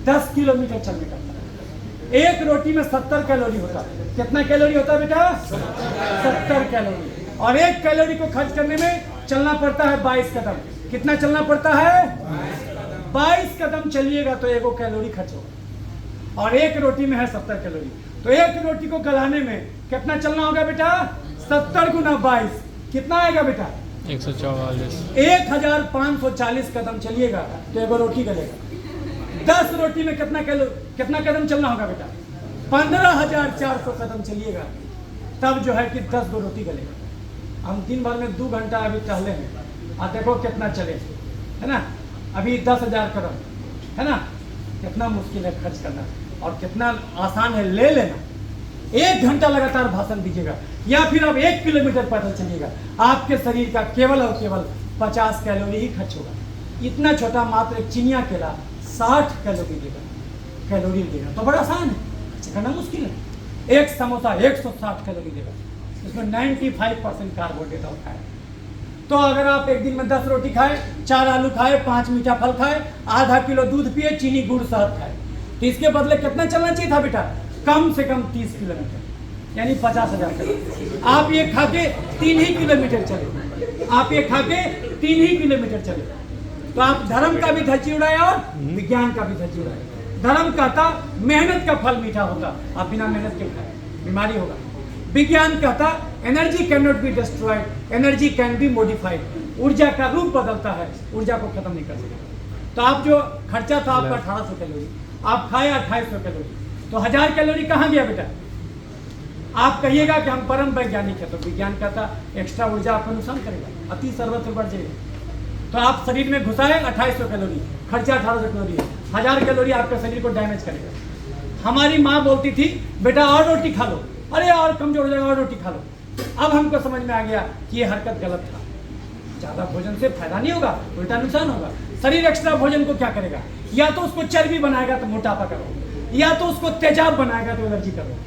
10 किलोमीटर चलने का। 1 रोटी में 70 कैलोरी होता है। कितना कैलोरी होता है बेटा? 70 कैलोरी। और 1 कैलोरी को खर्च करने में चलना पड़ता है 22 कदम। कितना चलना पड़ता है? 22 कदम चलिएगा तो 1 कैलोरी खर्च होगा। और 1 रोटी में है 70 कैलोरी, तो 1 रोटी को गलाने में कितना चलना होगा बेटा? 70 गुना 22 कितना आएगा बेटा? 144। 1540 कदम चलिएगा तो 1 रोटी गलेगा। 10 रोटी में कितना कदम चलना होगा बेटा? 15400 कदम चलिएगा तब जो है कि 10 गो रोटी गलेगा। हम दिन भर में 2 घंटा अभी टहले हैं, और देखो कितना चले, है ना? अभी 10,000 कदम, है ना? कितना मुश्किल है खर्च करना, और कितना आसान है ले लेना। 1 घंटा लगातार भाषण दीजिएगा, या फिर आप 1 किलोमीटर पैदल चलिएगा, आपके शरीर का केवल और केवल 50 कैलोरी ही खर्च होगा। इतना छोटा मात्र एक चिनिया केला 60 कैलोरी देगा, तो बड़ा आसान है, करना मुश्किल है। 1 समोसा 160 कैलोरी देगा, इसमें 95% कार्बोहाइड्रेट होता है। तो अगर आप एक दिन में 10 रोटी खाए, 4 आलू खाए, 5 मीठा फल खाए, आधा किलो दूध पिए, चीनी गुड़ शहद खाए, तो इसके बदले कितना चलना चाहिए था बेटा? कम से कम 30 किलोमीटर, यानी 50,000 किलोमीटर। आप ये खा के 3 ही किलोमीटर चले, आप ये खा के 3 ही किलोमीटर चले, तो आप धर्म का भी धज्जी उड़ाए और विज्ञान का भी धज्जी उड़ाए। धर्म कहता मेहनत का फल मीठा होता, आप बिना मेहनत के खाए बीमारी होगा। विज्ञान कहता energy can not be destroyed, energy can be modified. ऊर्जा का रूप बदलता है, ऊर्जा को खत्म नहीं कर सकते। तो आप जो खर्चा था आपका 1800 कैलोरी, आप खाए 2800 कैलोरी, तो 1000 कैलोरी कहाँ गया बेटा? आप कहिएगा कि हम परम वैज्ञानिक है, तो विज्ञान कहता एक्स्ट्रा ऊर्जा आपको नुकसान करेगा, अति सर्वत्र बढ़ जाएगा। तो आप शरीर में घुसाए 2800 कैलोरी, खर्चा 1800 कैलोरी है, 1000 कैलोरी आपके शरीर को डैमेज करेगा। हमारी माँ बोलती थी बेटा और रोटी खा लो, अरे और कमजोर हो जाएगा, और रोटी खा लो। अब हमको समझ में आ गया कि ये हरकत गलत था। ज्यादा भोजन से फायदा नहीं होगा, उल्टा नुकसान होगा। शरीर एक्स्ट्रा भोजन को क्या करेगा? या तो उसको चर्बी बनाएगा तो मोटापा करो, या तो उसको तेजाब बनाएगा तो एलर्जी करो,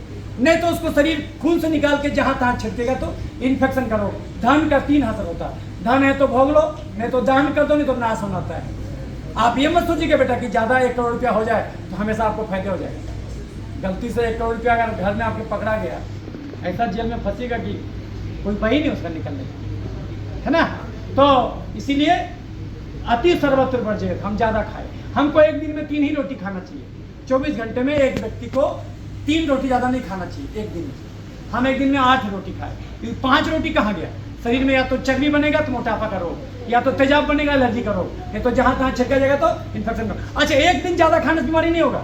नहीं तो उसको शरीर खून से निकाल के जहां तहां छिड़केगा तो इन्फेक्शन करो। धन का 3 असर होता है, धन है तो भोग लो, नहीं तो दान कर दो, नहीं तो नाश होता है। आप ये मत सोचिए बेटा कि ज्यादा 1 करोड़ रुपया हो जाए तो हमेशा आपको फायदे हो जाएगा। गलती से 1 करोड़ रुपया अगर घर में आपके पकड़ा गया, ऐसा जेल में फंसेगा कि कोई वही नहीं उसका निकलने, है ना? तो इसीलिए अति सर्वत्र वर्जित, हम ज्यादा खाए। हमको एक दिन में 3 ही रोटी खाना चाहिए। 24 घंटे में एक व्यक्ति को 3 रोटी ज्यादा नहीं खाना चाहिए एक दिन में। हम एक दिन में 8 रोटी खाए, 5 रोटी कहाँ गया? शरीर में या तो चर्बी बनेगा तो मोटापा करो, या तो तेजाब बनेगा एलर्जी करो, नहीं तो जहां तहां छिड़का जाएगा तो इन्फेक्शन करो। अच्छा, एक दिन ज्यादा खाने से बीमारी नहीं होगा,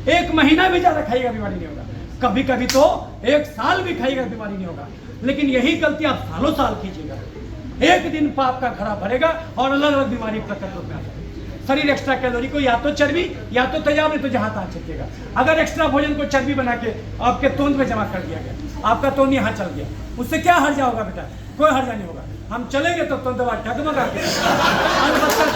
1 महीना भी ज्यादा खाइएगा बीमारी नहीं होगा, कभी कभी तो 1 साल भी खाइएगा बीमारी नहीं होगा। लेकिन यही गलती आप सालों साल कीजिएगा, एक दिन पाप का घड़ा भरेगा और अलग अलग बीमारी प्रकट रूप में आ जाएगी। शरीर एक्स्ट्रा कैलोरी को या तो चर्बी या तो तेजाब, नहीं तो जहां तहां छिड़केगा। अगर एक्स्ट्रा भोजन को चर्बी बना के आपके तोंद में जमा कर दिया गया, आपका तोंद यहाँ चल गया, उससे क्या हर्जा होगा बेटा? कोई हर्जा नहीं होगा। हम चलेंगे तो तोंदवा डगमगा के,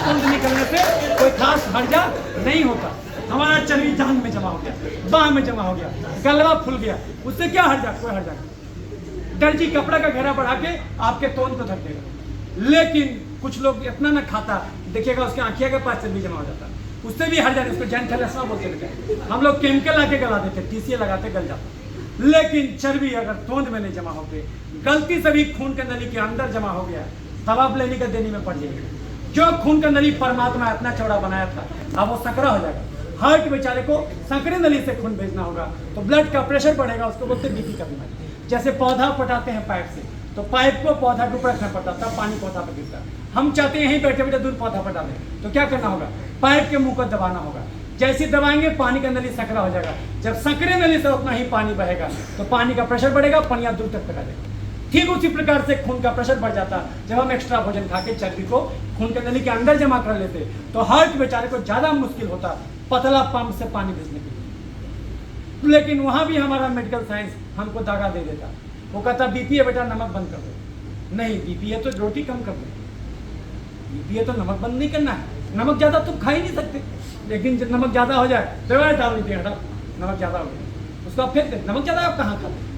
तोंद निकलने से कोई खास हर्जा नहीं होता। हमारा चर्बी जांघ में जमा हो गया, बाह में जमा हो गया, गलवा फूल गया, उससे क्या हर्जा? कोई हर्जा नहीं। दर्जी कपड़ा का घेरा बढ़ा के आपके तोंद को ढक देगा। लेकिन कुछ लोग इतना ना खाता, देखिएगा उसके आंखिया के पास चर्बी जमा हो जाता, उससे भी हर्जा नहीं, उसको जैंथैलेस्मा बोलते हैं। हम लोग केमिकल आके गला देते, टीसीए लगाते, गल जाता। लेकिन चर्बी अगर तोंद में नहीं जमा हो गई, गलती से भी खून के नली के अंदर जमा हो गया, तब आप लेने का देने में पड़ जाएगा। जो खून का नली परमात्मा इतना चौड़ा बनाया था, अब वो संकरा हो जाएगा। हार्ट बेचारे को संकरे नली से खून भेजना होगा, तो ब्लड का प्रेशर बढ़ेगा, उसको बोलते हैं बीपी का बीमारी। जैसे पौधा पटाते हैं पाइप से, तो पाइप को पौधा के ऊपर रखना पड़ता, तब पानी पौधा पर गिरता है। हम चाहते हैं यहीं बैठे बैठे दूर पौधा पटा दें, तो क्या करना होगा? पाइप के मुंह को दबाना होगा। जैसे दबाएंगे पानी का नली संकरा हो जाएगा। जब संकरे नली से उतना ही पानी बहेगा तो पानी का प्रेशर बढ़ेगा, पनिया दूर तक पटा देगा। ठीक उसी प्रकार से खून का प्रेशर बढ़ जाता है जब हम एक्स्ट्रा भोजन खा के चर्बी को खून के नली के अंदर जमा कर लेते, तो हार्ट बेचारे को ज्यादा मुश्किल होता, पतला पंप से पानी भेजने के लिए। लेकिन वहाँ भी हमारा मेडिकल साइंस हमको दागा दे देता। वो कहता बीपी है बेटा, नमक बंद कर दो। नहीं, बीपी है तो रोटी कम कर दो, बीपी है तो नमक बंद नहीं करना है। नमक ज़्यादा तुम खा ही नहीं सकते, लेकिन जब नमक ज़्यादा हो जाए दवाई डाल दीजिए, हटा नमक ज़्यादा हो गया, उसको आप फेंक दें। नमक ज़्यादा आप कहाँ खाते?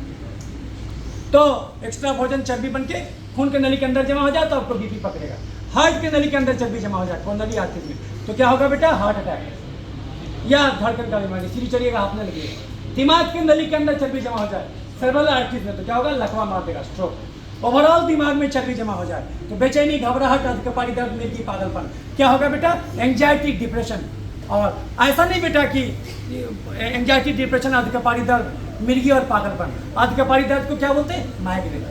तो एक्स्ट्रा भोजन चर्बी बन के खून के नली के अंदर जमा हो जाए तो आपको बीपी पकड़ेगा। हार्ट के नली के अंदर चर्बी जमा हो जाए, कौन नली आती है, तो क्या होगा बेटा? हार्ट अटैक या धड़कन का बीमारी, सीढ़ी चढ़िएगा, हाथ में लगेगा। दिमाग के नली के अंदर चर्बी जमा हो जाए सेरेब्रल आर्टरीज में, तो क्या होगा? लकवा मार देगा, स्ट्रोक। ओवरऑल दिमाग में चर्बी जमा हो जाए तो बेचैनी, घबराहट, अधकपारी दर्द, मिर्गी, पागलपन, क्या होगा बेटा? Anxiety, depression. और ऐसा नहीं बेटा कि एंजाइटी, डिप्रेशन, अधकपारी दर्द, मिर्गी और पागलपन। अधकपारी दर्द को क्या बोलते हैं? माइग्रेन,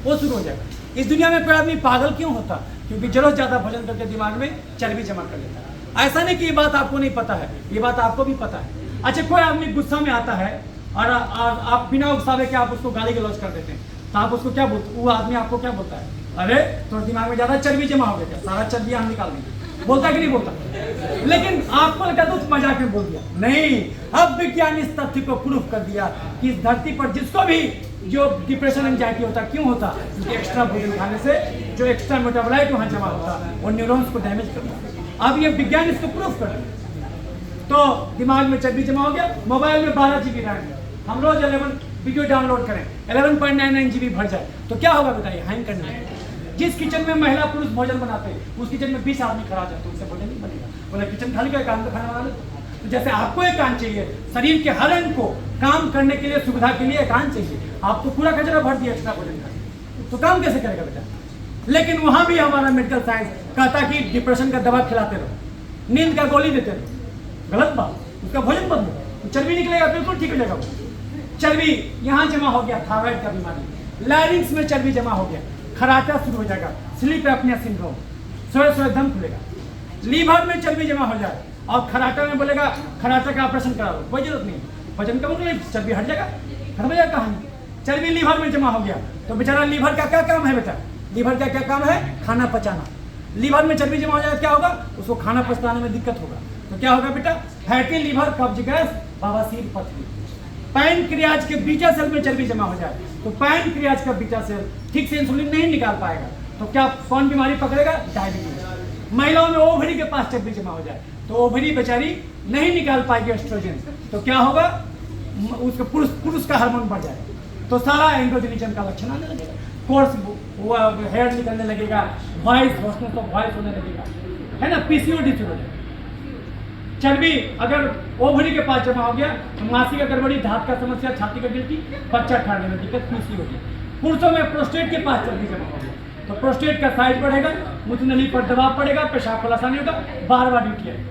वो शुरू हो जाएगा। इस दुनिया में कोई आदमी पागल क्यों होता? क्योंकि जरूरत ज़्यादा भोजन करके दिमाग में चर्बी जमा कर लेता है। ऐसा नहीं कि ये बात आपको नहीं पता है, ये बात आपको भी पता है। अच्छा, कोई आदमी गुस्सा में आता है और आप बिना उकसावे के आप उसको गाली गलौज कर देते हैं, तो आप उसको क्या बोलते? वो आदमी आपको क्या बोलता है? अरे तो दिमाग में ज़्यादा चर्बी जमा हो गया, सारा चर्बी हम निकाल देंगे। बोलता कि नहीं बोलता? लेकिन आपको लगता तो मजाक में बोल दिया। नहीं, अब विज्ञान इस तथ्य को प्रूफ कर दिया कि इस धरती पर जिसको भी जो डिप्रेशन, एंजाइटी होता, क्यों होता? क्योंकि एक्स्ट्रा भोजन खाने से जो एक्स्ट्रा मेटाबोलाइट वहाँ जमा होता वो न्यूरॉन्स को डैमेज करता। अब ये विज्ञान इसको प्रूफ कर दिया। तो दिमाग में चर्बी जमा हो गया। मोबाइल में 12 GB रैम है, हम रोज 11 वीडियो डाउनलोड करें, 11.99 GB भर जाए तो क्या होगा बताइए? हैंग करने लगेगा। जिस किचन में महिला पुरुष भोजन बनाते हैं उस किचन में 20 आदमी खड़ा जाते हैं, उनसे भोजन नहीं बनेगा। बोले किचन खाली का काम तो खाना बना लो। तो जैसे आपको एक कान चाहिए, शरीर के हर अंग को काम करने के लिए, सुविधा के लिए कान चाहिए, आपको पूरा कचरा भर दिया एक्स्ट्रा भोजन का, तो काम कैसे करेगा बेटा? लेकिन वहां भी हमारा मेडिकल साइंस कहता कि डिप्रेशन का दवा खिलाते रहो, नींद का गोली देते रहो, गलत बात। उसका भोजन बदलो तो चर्बी निकलेगा, बिल्कुल ठीक हो जाएगा। वो चर्बी यहाँ जमा हो गया, थायराइड का बीमारी, लैरिंग्स में चर्बी जमा हो गया, खराटा शुरू हो जाएगा, स्लीप एपनिया सिंड्रोम, सोए सोए दम खुलेगा। लीवर में चर्बी जमा हो जाए और खराटा में बोलेगा खराटा का ऑपरेशन करा लो, कोई जरूरत नहीं, वजन कम कर, चर्बी हट जाएगा, खत्म हो जाएगा कहानी। चर्बी लीवर में जमा हो गया तो बेचारा लीवर का क्या काम है बेटा? लीवर का क्या काम है? खाना पचाना। लीवर में चर्बी जमा हो जाए क्या होगा? उसको खाना पचाने में दिक्कत होगा, तो क्या होगा बेटा? फैटी लीवर, कब्ज गैस, बवासीर, पथरी। पैनक्रियाज के बीटा सेल में चर्बी जमा हो जाए तो पैनक्रियाज का बीटा सेल ठीक से इंसुलिन नहीं निकाल पाएगा, तो क्या कौन बीमारी पकड़ेगा? डायबिटीज। महिलाओं में ओवरी के पास चर्बी जमा हो जाए तो ओवरी बेचारी नहीं निकाल पाएगी एस्ट्रोजन, तो क्या होगा? उसका पुरुष का हार्मोन बढ़ जाएगा, तो सारा एंड्रोजेनिज्म का लक्षण आने लगेगा, कोर्स हेयर निकलने लगेगा, वॉइस होने लगेगा, है ना, पीसीओडी शुरू हो जाएगा। चर्बी अगर ओवरी के पास जमा हो गया तो मासिक गड़बड़ी, धात का समस्या, छाती का गिल्टी, बच्चा खाने में दिक्कत, पीसीओडी। पुरुषों में प्रोस्टेट के पास चर्बी जमा हो गया तो प्रोस्टेट का साइज बढ़ेगा, मूत्र नली पर दबाव पड़ेगा, पेशाब फल आसानी होगा, बार बार ड्यूटी आएगी।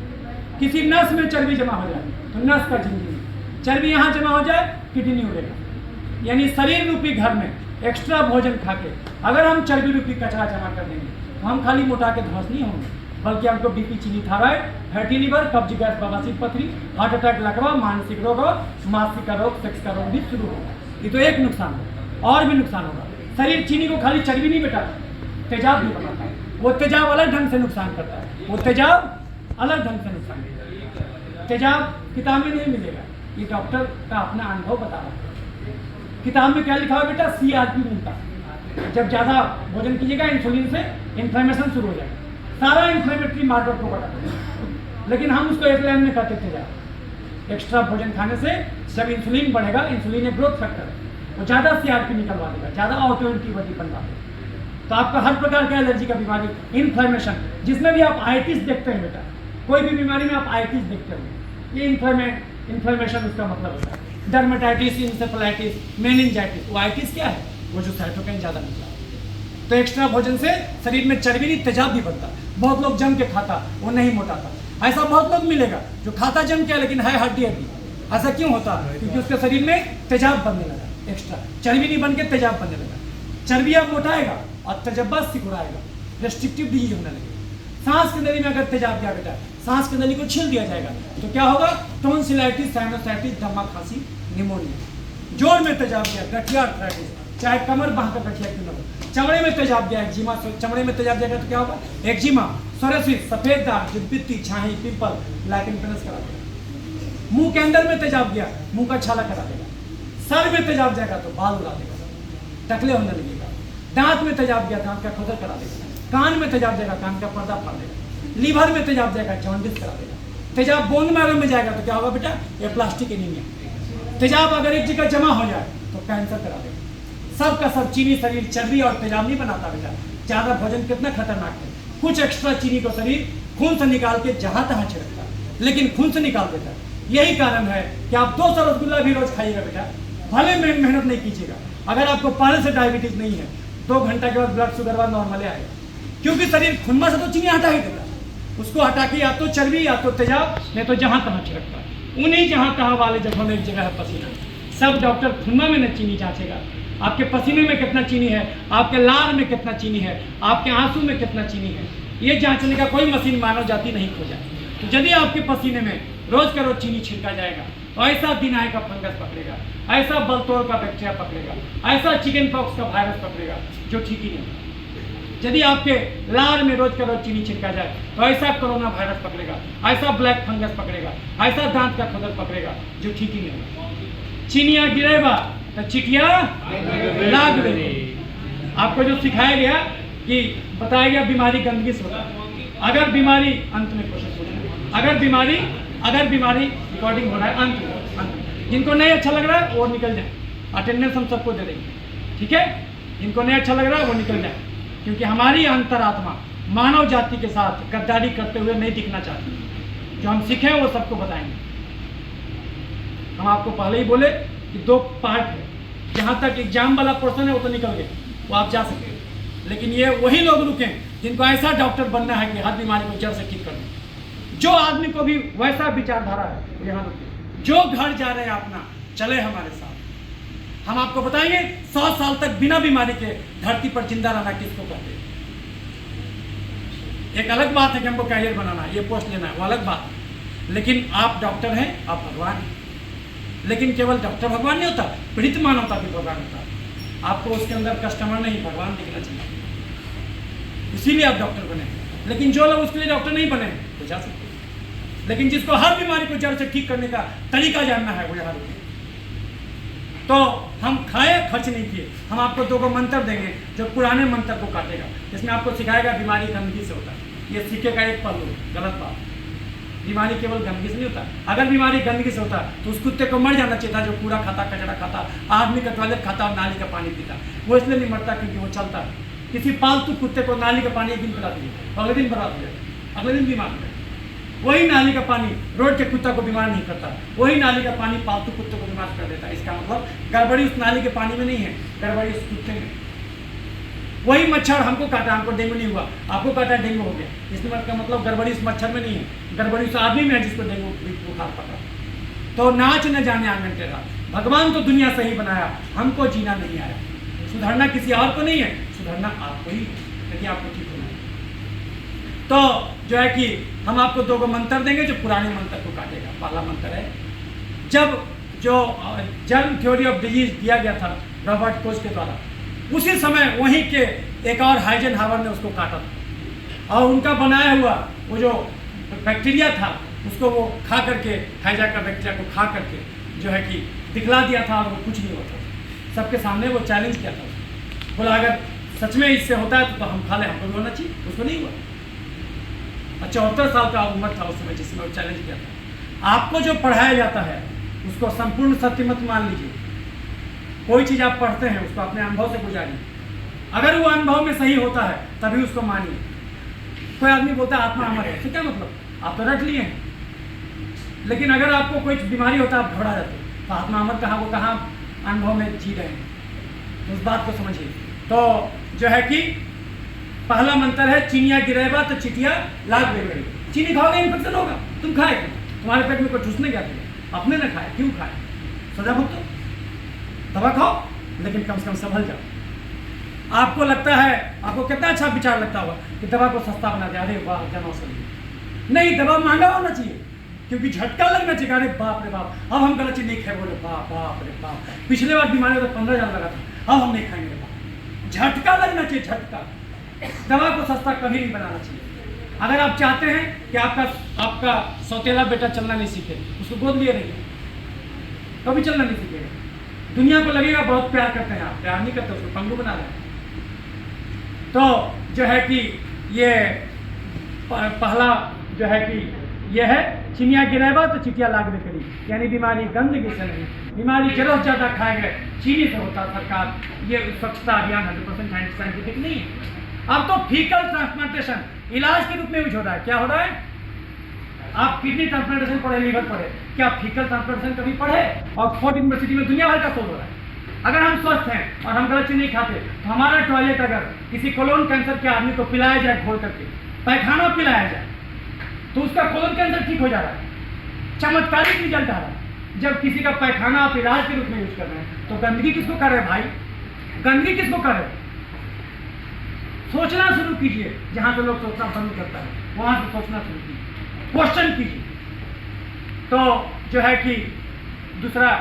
किसी नस में चर्बी जमा हो जाए तो नस का झिंझिनी, चर्बी यहाँ जमा हो जाए किडनी उड़ेगा। यानी शरीर रूपी घर में एक्स्ट्रा भोजन खा के अगर हम चर्बी रूपी कचरा जमा कर देंगे तो हम खाली मोटा के ध्वस्त नहीं होंगे, बल्कि हमको बीपी, चीनी, थायराइड, फैटी लीवर, कब्ज गैस, बवासीर, पथरी, हार्ट अटैक, लकवा, मानसिक रोग, मासिक का रोग, सेक्स का रोग भी शुरू होगा। ये तो एक नुकसान होगा, और भी नुकसान होगा। शरीर चीनी को खाली चर्बी नहीं बेटा, तेजाब भी बनाता है। वो तेजाब अलग ढंग से नुकसान करता है, वो तेजाब अलग ढंग से नुकसान करता है। तेजाब किताब में नहीं मिलेगा, ये डॉक्टर का अपना अनुभव बता रहा है। किताब में क्या लिखा हुआ बेटा? CRP मिलता है। जब ज़्यादा भोजन कीजिएगा इंसुलिन से इन्फ्लेमेशन शुरू हो जाएगा, सारा इन्फ्लेमेटरी मार्कर को बढ़ा देगा। लेकिन हम उसको एक लाइन में कहते थे, एक्स्ट्रा भोजन खाने से जब इंसुलिन बढ़ेगा, इंसुलिन एक ग्रोथ फैक्टर है, वो ज़्यादा CRP निकलवा देगा, ज़्यादा ऑटो एंटीबॉडी बनवा देगा। तो आपका हर प्रकार का एलर्जी का बीमारी, इन्फ्लेमेशन, जिसमें भी आप आइटिस देखते हैं बेटा, कोई भी बीमारी में आप आइटिस देखते हो, ये इन्फ्लेमेशन उसका मतलब होता है। डर्मेटाइटिस, इंसेफेलाइटिस, मेनिंजाइटिस, वो आइटिस क्या है? वो जो साइटोकाइन ज़्यादा निकला। तो एक्स्ट्रा भोजन से शरीर में चर्बी नहीं, तेजाब भी बनता। बहुत लोग जम के खाता, वो नहीं मोटाता। ऐसा बहुत लोग मिलेगा जो खाता जम के लेकिन है हड्डी हड्डी। ऐसा क्यों होता है? क्योंकि उसके शरीर में तेजाब बनने लगा, एक्स्ट्रा चर्बी नहीं बन के तेजाब बनने लगा। चर्बी अब मोटाएगा और तेजाब सिकुड़ाएगा, रेस्ट्रिक्टिव डिजीज होने लगेगा। सांस की नली में अगर तेजाब गया बेटा, सांस की नली को छील दिया जाएगा तो क्या होगा? टोंसिलाइटिस, साइनोसाइटिस, दमा, खांसी, निमोनिया। जोड़ में तेजाब गया, गठिया आर्थराइटिस, चाहे कमर बांह का गठिया क्यों न हो। चमड़े में तेजाब गया, एक्जिमा, चमड़े में तेजाब जाएगा तो क्या होगा? एक्जिमा, सोरेसिस, सफेद दाग, जुब्बित्ती, छाही, पिंपल, लाइकन पेनस करा देगा। मुंह के अंदर में तेजाब गया, मुंह का छाला करा देगा। सर में तेजाब जाएगा तो बाल उड़ा देगा, टकले होने लगेगा। दांत में तेजाब गया, दांत का खोदर करा देगा। कान में तेजाब जाएगा, कान का पर्दा फाड़ देगा। लीवर में तेजाब जाएगा, जॉन्डिस करा देगा। तेजाब बोन मैरो में जाएगा तो क्या होगा बेटा, ये प्लास्टिक एनीमिया। तेजाब अगर एक जगह जमा हो जाए तो कैंसर करा देगा। सब का सब चीनी शरीर चर्बी और तेजाब नहीं बनाता बेटा। ज्यादा भोजन कितना खतरनाक है। कुछ एक्स्ट्रा चीनी को शरीर खून से निकाल के जहां तहां छिड़कता है, लेकिन खून से निकाल देता है। यही कारण है कि आप 200 रसगुल्ला भी रोज खाइएगा बेटा, भले में मेहनत नहीं कीजिएगा। अगर आपको पहले से डायबिटीज नहीं है, 2 घंटा के बाद ब्लड शुगर बाद नॉर्मल आएगा, क्योंकि शरीर खुनमा से तो चीनी हटा ही देता है। उसको हटा के या तो चर्बी या तो तेजाब, नहीं तो जहां तहां छिड़कता है। उन्हीं जहां तहां वाले जगहों में एक जगह है पसीना। सब डॉक्टर खुनमा में न चीनी जांचेगा, आपके पसीने में कितना चीनी है, आपके लार में कितना चीनी है, आपके आंसू में कितना चीनी है, ये जांचने का कोई मशीन मानव जाति नहीं खोजा। तो यदि आपके पसीने में रोज का रोज चीनी छिड़का जाएगा तो ऐसा दिनाय का फंगस पकड़ेगा, ऐसा बलतोड़ का बैक्टीरिया पकड़ेगा, ऐसा चिकन पॉक्स का वायरस पकड़ेगा जो ठीक ही नहीं। यदि आपके लार में रोज का रोज चीनी छिड़का जाए तो ऐसा कोरोना वायरस पकड़ेगा, ऐसा ब्लैक फंगस पकड़ेगा, ऐसा दांत का खुदर पकड़ेगा जो ठीक ही नहीं। चीनिया गिरेगा तो चिटिया लाग देगी। आपको जो सिखाया गया कि बताया गया बीमारी गंदगी से होता है। अगर बीमारी अंत में कोशिश हो जाए, अगर बीमारी रिकॉर्डिंग हो रहा है अंत जिनको नहीं अच्छा लग रहा है वो निकल जाए, अटेंडेंस हम सबको दे देंगे, ठीक है। जिनको नहीं अच्छा लग रहा है वो निकल जाए, क्योंकि हमारी अंतरात्मा मानव जाति के साथ गद्दारी करते हुए नहीं दिखना चाहती। जो हम सीखे वो सबको बताएंगे। हम आपको पहले ही बोले कि 2 पार्ट है, जहाँ तक एग्जाम वाला पोर्शन है वो तो निकल गए, वो आप जा सकते हैं। लेकिन ये वही लोग रुके जिनको ऐसा डॉक्टर बनना है कि हर बीमारी को जड़ से ठीक कर दें। जो आदमी को भी वैसा विचारधारा है वो यहाँ रुके। जो घर जा रहे हैं अपना चले हमारे साथ। हम आपको बताएंगे 100 साल तक बिना बीमारी के धरती पर जिंदा रहना किसको कहते हैं। एक अलग बात है कि हमको कैरियर बनाना है, ये पोस्ट लेना है, वो अलग बात है। लेकिन आप डॉक्टर हैं, आप भगवान हैं। लेकिन केवल डॉक्टर भगवान नहीं होता, पीड़ित मानवता भी भगवान होता है। आपको उसके अंदर कस्टमर नहीं भगवान दिखना चाहिए, इसीलिए आप डॉक्टर बने। लेकिन जो लोग उसके लिए डॉक्टर नहीं बने वो जा सकते, लेकिन जिसको हर बीमारी को जड़ से ठीक करने का तरीका जानना है वो यहाँ रुके। तो हम खाए खर्च नहीं किए। हम आपको 2 मंत्र देंगे जो पुराने मंत्र को काटेगा, जिसमें आपको सिखाएगा बीमारी गंदगी से होता है। ये सिक्के का एक पहलू, गलत बात। बीमारी केवल गंदगी से नहीं होता। अगर बीमारी गंदगी से होता तो उस कुत्ते को मर जाना चाहिए था जो कूड़ा खाता, कचरा खाता, आदमी का टॉयलेट खाता और नाली का पानी पीता। वो इसलिए नहीं मरता क्योंकि वो चलता है। किसी पालतू कुत्ते को नाली का पानी एक दिन पिला दिए, अगले दिन बर्बाद हो जाए, अगले दिन बीमार हो जाए। वही नाली का पानी रोड के कुत्ता को बीमार नहीं करता, वही नाली का पानी पालतू कुत्ते को बीमार कर देता है। इसका मतलब गड़बड़ी उस नाली के पानी में नहीं है, गड़बड़ी उस कुत्ते में। वही मच्छर हमको काटा, हमको डेंगू नहीं हुआ, आपको काटा डेंगू हो गया। इसमें का मतलब गड़बड़ी उस मच्छर में नहीं है, गड़बड़ी उस आदमी में है जिसको डेंगू बुखार पकड़ा। तो नाच न जाने आंगन टेढ़ा। भगवान तो दुनिया सही बनाया, हमको जीना नहीं आया। सुधरना किसी और को नहीं है, सुधरना आपको ही, यदि आपको ठीक होना है। तो जो है कि हम आपको 2 मंत्र देंगे जो पुराने मंत्र को काटेगा। पहला मंत्र है, जब जो जर्म थ्योरी ऑफ डिजीज दिया गया था रॉबर्ट कोच के द्वारा, उसी समय वहीं के एक और हाइजेनहावर ने उसको काटा था और उनका बनाया हुआ वो जो बैक्टीरिया था उसको वो खा करके, हाइजा का बैक्टीरिया को खा करके जो है कि दिखला दिया था और वो कुछ नहीं होता। सबके सामने वो चैलेंज किया था, बोला अगर सच में इससे होता है तो हम खा लें, हमको भी होना चाहिए। उसको नहीं हुआ। 74 साल का उम्र था उस समय जिसमें वो चैलेंज किया था। आपको जो पढ़ाया जाता है उसको संपूर्ण सत्य मत मान लीजिए। कोई चीज़ आप पढ़ते हैं उसको अपने अनुभव से गुजारिए। अगर वो अनुभव में सही होता है तभी उसको मानिए। कोई आदमी बोलता है आत्मा अमर है, तो क्या मतलब, आप तो रट लिए हैं। लेकिन अगर आपको कोई बीमारी होता है आप घबरा जाते हो, तो आत्मा अमर कहाँ, वो कहाँ अनुभव में जी रहे हैं, तो उस बात को समझिए। तो जो है कि पहला मंत्र है, चीनिया गिरेगा तो चिटिया लाग बेगड़ी। चीनी खाओगे इन्फेक्शन होगा, तुम खाए क्यों? तुम्हारे पेट में कोई ठूसने गया था, अपने न खाए, क्यों खाए? सजा भुगतो, दवा खाओ, लेकिन कम से कम संभल जाओ। आपको लगता है, आपको कितना अच्छा विचार लगता होगा कि दवा को सस्ता बना दिया, अरे वाह जन औषधि। नहीं, दवा महंगा होना चाहिए क्योंकि झटका लगना चाहिए। अरे बाप रे बाप, अब हम गलत चीज नहीं खाए, बोले बाप रे बाप, पिछले बार बीमारी तो 15,000 लगा था, अब हम नहीं खाएंगे। झटका लगना चाहिए, झटका। दवा को सस्ता कभी नहीं बनाना चाहिए। अगर आप चाहते हैं कि आपका सौतेला बेटा चलना नहीं सीखे, उसको गोद लिए रहिए, कभी चलना नहीं सीखेगा। दुनिया को लगेगा बहुत प्यार करते हैं, आप प्यार नहीं करते, उसको पंगु बना रहे हैं। तो जो है कि ये पहला जो है कि ये है चिनिया गिरेबा तो चिटिया लागबे करी, यानी बीमारी गंदगी से नहीं, बीमारी जरूर ज़्यादा खाए गए चीनी से होता। सरकार ये स्वच्छता अभियान 100% साइंटिफिक नहीं है। अब तो फीकल ट्रांसप्लांटेशन इलाज के रूप में यूज हो रहा है। क्या हो रहा है? आप किडनी ट्रांसप्लांटेशन पढ़े, लीवर पढ़े, क्या फीकल ट्रांसप्लांटेशन कभी पढ़े? ऑक्सफोर्ड यूनिवर्सिटी में दुनिया भर का शोध हो रहा है। अगर हम स्वस्थ हैं और हम गलत चीज नहीं खाते तो हमारा टॉयलेट अगर किसी कोलोन कैंसर के आदमी को पिलाया जाए, घोल करके पैखाना पिलाया जाए, तो उसका कोलोन कैंसर ठीक हो जा रहा है। चमत्कारिक रिजल्ट आ रहा है। जब किसी का पैखाना आप इलाज के रूप में यूज कर रहे हैं तो गंदगी किसको कर रहे हैं भाई? गंदगी किसको कर रहे हैं? सोचना शुरू कीजिए। जहां से लोग सोचना बंद करता है वहां से सोचना शुरू कीजिए, क्वेश्चन कीजिए। तो जो है कि दूसरा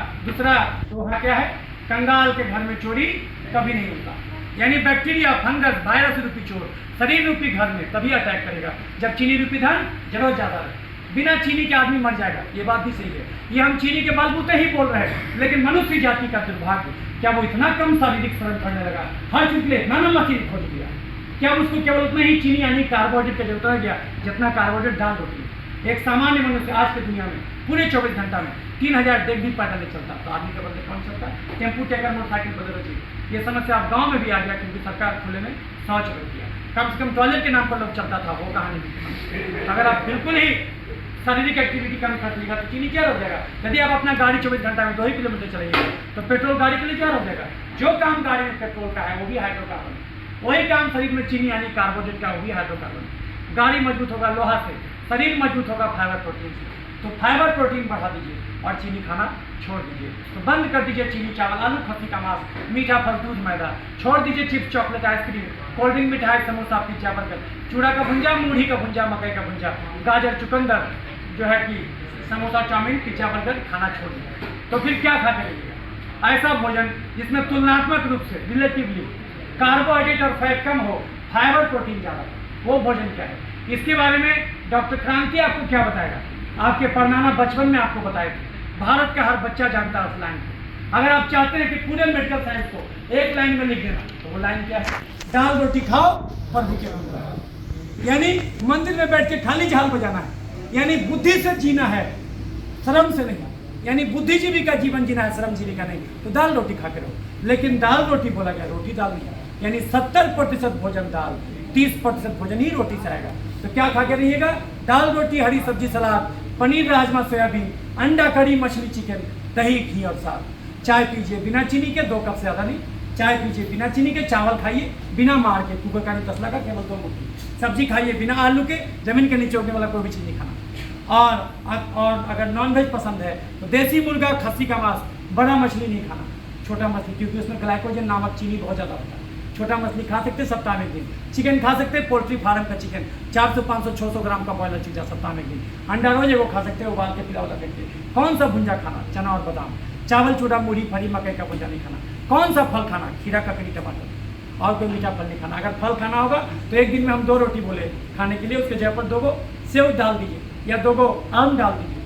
तो वहाँ क्या है? कंगाल के घर में चोरी कभी नहीं होता, यानी बैक्टीरिया, फंगस, वायरस रूपी चोर शरीर रूपी घर में तभी अटैक करेगा जब चीनी रूपी धन जरूरत ज्यादा है। बिना चीनी के आदमी मर जाएगा, ये बात भी सही है। ये हम चीनी के बलबूते ही बोल रहे हैं, लेकिन मनुष्य जाति का दुर्भाग्य, क्या वो इतना कम शारीरिक श्रम करने लगा? हर चीज के लिए इतना नमक ही खोज दिया, क्या उसको केवल उतना ही चीनी यानी कार्बोहाइड्रेट का जरूरत रह गया जितना कार्बोहाइड्रेट दाल होती है? एक सामान्य मनुष्य आज की दुनिया में पूरे 24 घंटा में 3000 डेग भी पैदल नहीं चलता, तो आदमी के बदले कौन चलता है? टेम्पू टेकर, मोटरसाइकिल बदल चाहिए। ये समस्या आप गांव में भी आ गया क्योंकि सरकार खुले में शौच कर दिया। कम से कम टॉयलेट के नाम पर लोग चलता था, वो कहानी भी। अगर आप बिल्कुल ही शारीरिक एक्टिविटी कम कर लीजिएगा तो चीनी क्या हो जाएगा? यदि आप अपना गाड़ी 24 घंटा में 2 ही किलोमीटर चलाइएगा तो पेट्रोल गाड़ी के लिए क्या हो जाएगा? जो काम गाड़ी में पेट्रोल का है वो भी हाइड्रोकार्बन, वही काम शरीर में चीनी यानी कार्बोहाइड्रेट का वो भी हाइड्रोकार्बन। गाड़ी मजबूत होगा लोहा से, शरीर मजबूत होगा फाइबर प्रोटीन से। तो फाइबर प्रोटीन बढ़ा दीजिए और चीनी खाना छोड़ दीजिए। तो बंद कर दीजिए चीनी, चावल, आलू, खस्सी का मांस, मीठा फल, दूध, मैदा। छोड़ दीजिए chips, chocolate, ice cream, cold drink, मिठाई, समोसा, पिज्जा, बर्गर, चूड़ा का भुंजा, मूढ़ी का भुंजा, मकई का भुंजा, गाजर, चुकंदर, जो है कि समोसा, चाउमीन, पिज्जा, बर्गर खाना छोड़ दीजिए। तो फिर क्या खा करेंगे? ऐसा भोजन जिसमें तुलनात्मक रूप से रिलेटिवली कार्बोहाइड्रेट और फैट कम हो, फाइबर प्रोटीन ज़्यादा हो, वो भोजन क्या है? इसके बारे में डॉक्टर क्रांति आपको क्या बताएगा? आपके परनामा बचपन में आपको बताए थे। भारत का हर बच्चा जानता है उस लाइन को। अगर आप चाहते हैं कि पूरे मेडिकल साइंस को एक लाइन में लिख देना तो वो लाइन क्या है? दाल रोटी खाओ पर भूखे मत रहो। यानी मंदिर में बैठ के खाली झाल बजाना है, यानी बुद्धि से जीना है, श्रम से नहीं। यानी बुद्धिजीवी का जीवन जीना है, श्रमजीवी का नहीं। तो दाल रोटी खा के रहो। लेकिन दाल रोटी बोला गया, रोटी दाल नहीं, यानी 70% भोजन दाल, 30% भोजन ही रोटी से आएगा। तो क्या खा के रहिएगा? दाल रोटी, हरी सब्जी, सलाद, पनीर, राजमा, सोयाबीन, अंडा, कड़ी, मछली, चिकन, दही, घी और साग। चाय पीजिए बिना चीनी के, 2 कप से ज़्यादा नहीं। चाय पीजिए बिना चीनी के। चावल खाइए बिना मार के, कुकर का नहीं तसला का, केवल 2 मुट्ठी। सब्जी खाइए बिना आलू के, जमीन के नीचे उगने वाला कोई भी चीज़ नहीं खाना। और अगर नॉनवेज पसंद है तो देसी मुर्गा, खस्सी का मांस, बड़ा मछली नहीं खाना, छोटा मछली, क्योंकि उसमें ग्लाइकोजन नामक चीनी बहुत ज़्यादा होता है। छोटा मछली खा सकते सप्ताह में 1 दिन। चिकन खा सकते, पोल्ट्री फार्म का चिकन 400, 500, 600 ग्राम का बॉयलर चीज़ा सप्ताह में 1 दिन। अंडा रोज वो खा सकते हैं, उबाल के पिला सकते। कौन सा भुंजा खाना? चना और बादाम। चावल, चूड़ा, मूढ़ी, फली, मकई का भुंजा नहीं खाना। कौन सा फल खाना? खीरा, ककड़ी, टमाटर और कोई मीठा फल नहीं खाना। अगर फल खाना होगा तो 1 दिन में हम 2 रोटी बोले खाने के लिए, उसके जगह पर 2 सेव डाल दीजिए या 2 आम डाल दीजिए।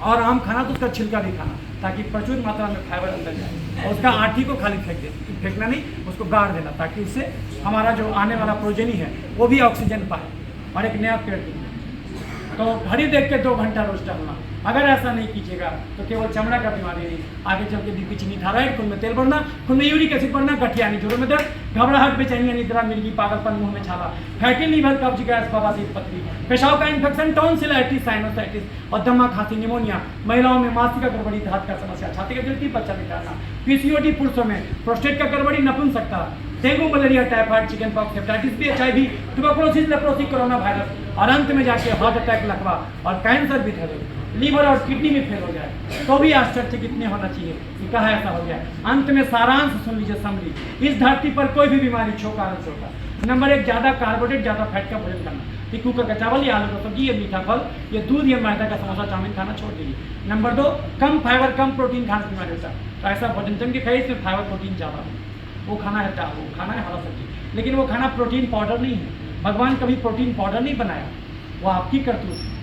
और आम खाना तो उसका छिलका भी खाना, ताकि प्रचुर मात्रा में फाइबर अंदर जाए। और उसका आठी को खाली फेंकना नहीं, उसको गाड़ देना, ताकि उससे हमारा जो आने वाला प्रोजेनी है वो भी ऑक्सीजन पाए और एक नया पेड़ दिखे। तो घड़ी देख के 2 घंटा रोज टहलना। अगर ऐसा नहीं कीजिएगा तो केवल चमड़ा का बीमारी नहीं, आगे चल के बीपी, चीनी, थायराइड, खून में तेल बढ़ना, खून में यूरिक एसिड बढ़ना, गठिया यानी जोड़ों में दर्द, घबराहट, बेचैनी, निद्रा, मिर्गी, पागलपन, मुंह में छाला, फैटी लीवर, कब्ज, गैस, बवासीर, पथरी, पेशाब का इन्फेक्शन, टॉन्सिलाइटिस, साइनोसाइटिस और दमा, खांसी, निमोनिया। महिलाओं में मासिका गड़बड़ी, धात का समस्या, छाती का गिरती, बच्चा निकालना, पीसीओडी, पुरुषों में प्रोस्टेट का गड़बड़ी, नपुंसकता, dengue, malaria, typhoid, chicken pox, hepatitis B, HIV, tuberculosis, leprosy, corona virus और अंत में जाके हार्ट अटैक, लकवा और कैंसर भी धरे, लीवर और किडनी में फेल हो जाए तो भी आश्चर्य कितने होना चाहिए कि कहा ऐसा हो गया। अंत में सारांश सुन लीजिए, समरी, इस धरती पर कोई भी बीमारी छो कारण से होगा। नंबर 1, ज़्यादा कार्बोहाइड्रेट, ज़्यादा फैट का भोजन करना, ये कुकर का चावल, ये आलू का सब्जी, ये मीठा फल, ये दूध, ये मैदा का समोसा, चाउमीन खाना छोड़ दीजिए। नंबर 2, कम फाइबर, कम प्रोटीन खाने से बीमारी होता है। तो ऐसा भोजन चुन के खाइए इसमें फाइबर प्रोटीन ज़्यादा हो, वो खाना है, वो खाना है हरा सब्जी, लेकिन वो खाना प्रोटीन पाउडर नहीं है, भगवान कभी प्रोटीन पाउडर नहीं बनाया, वो आपकी करतूत है।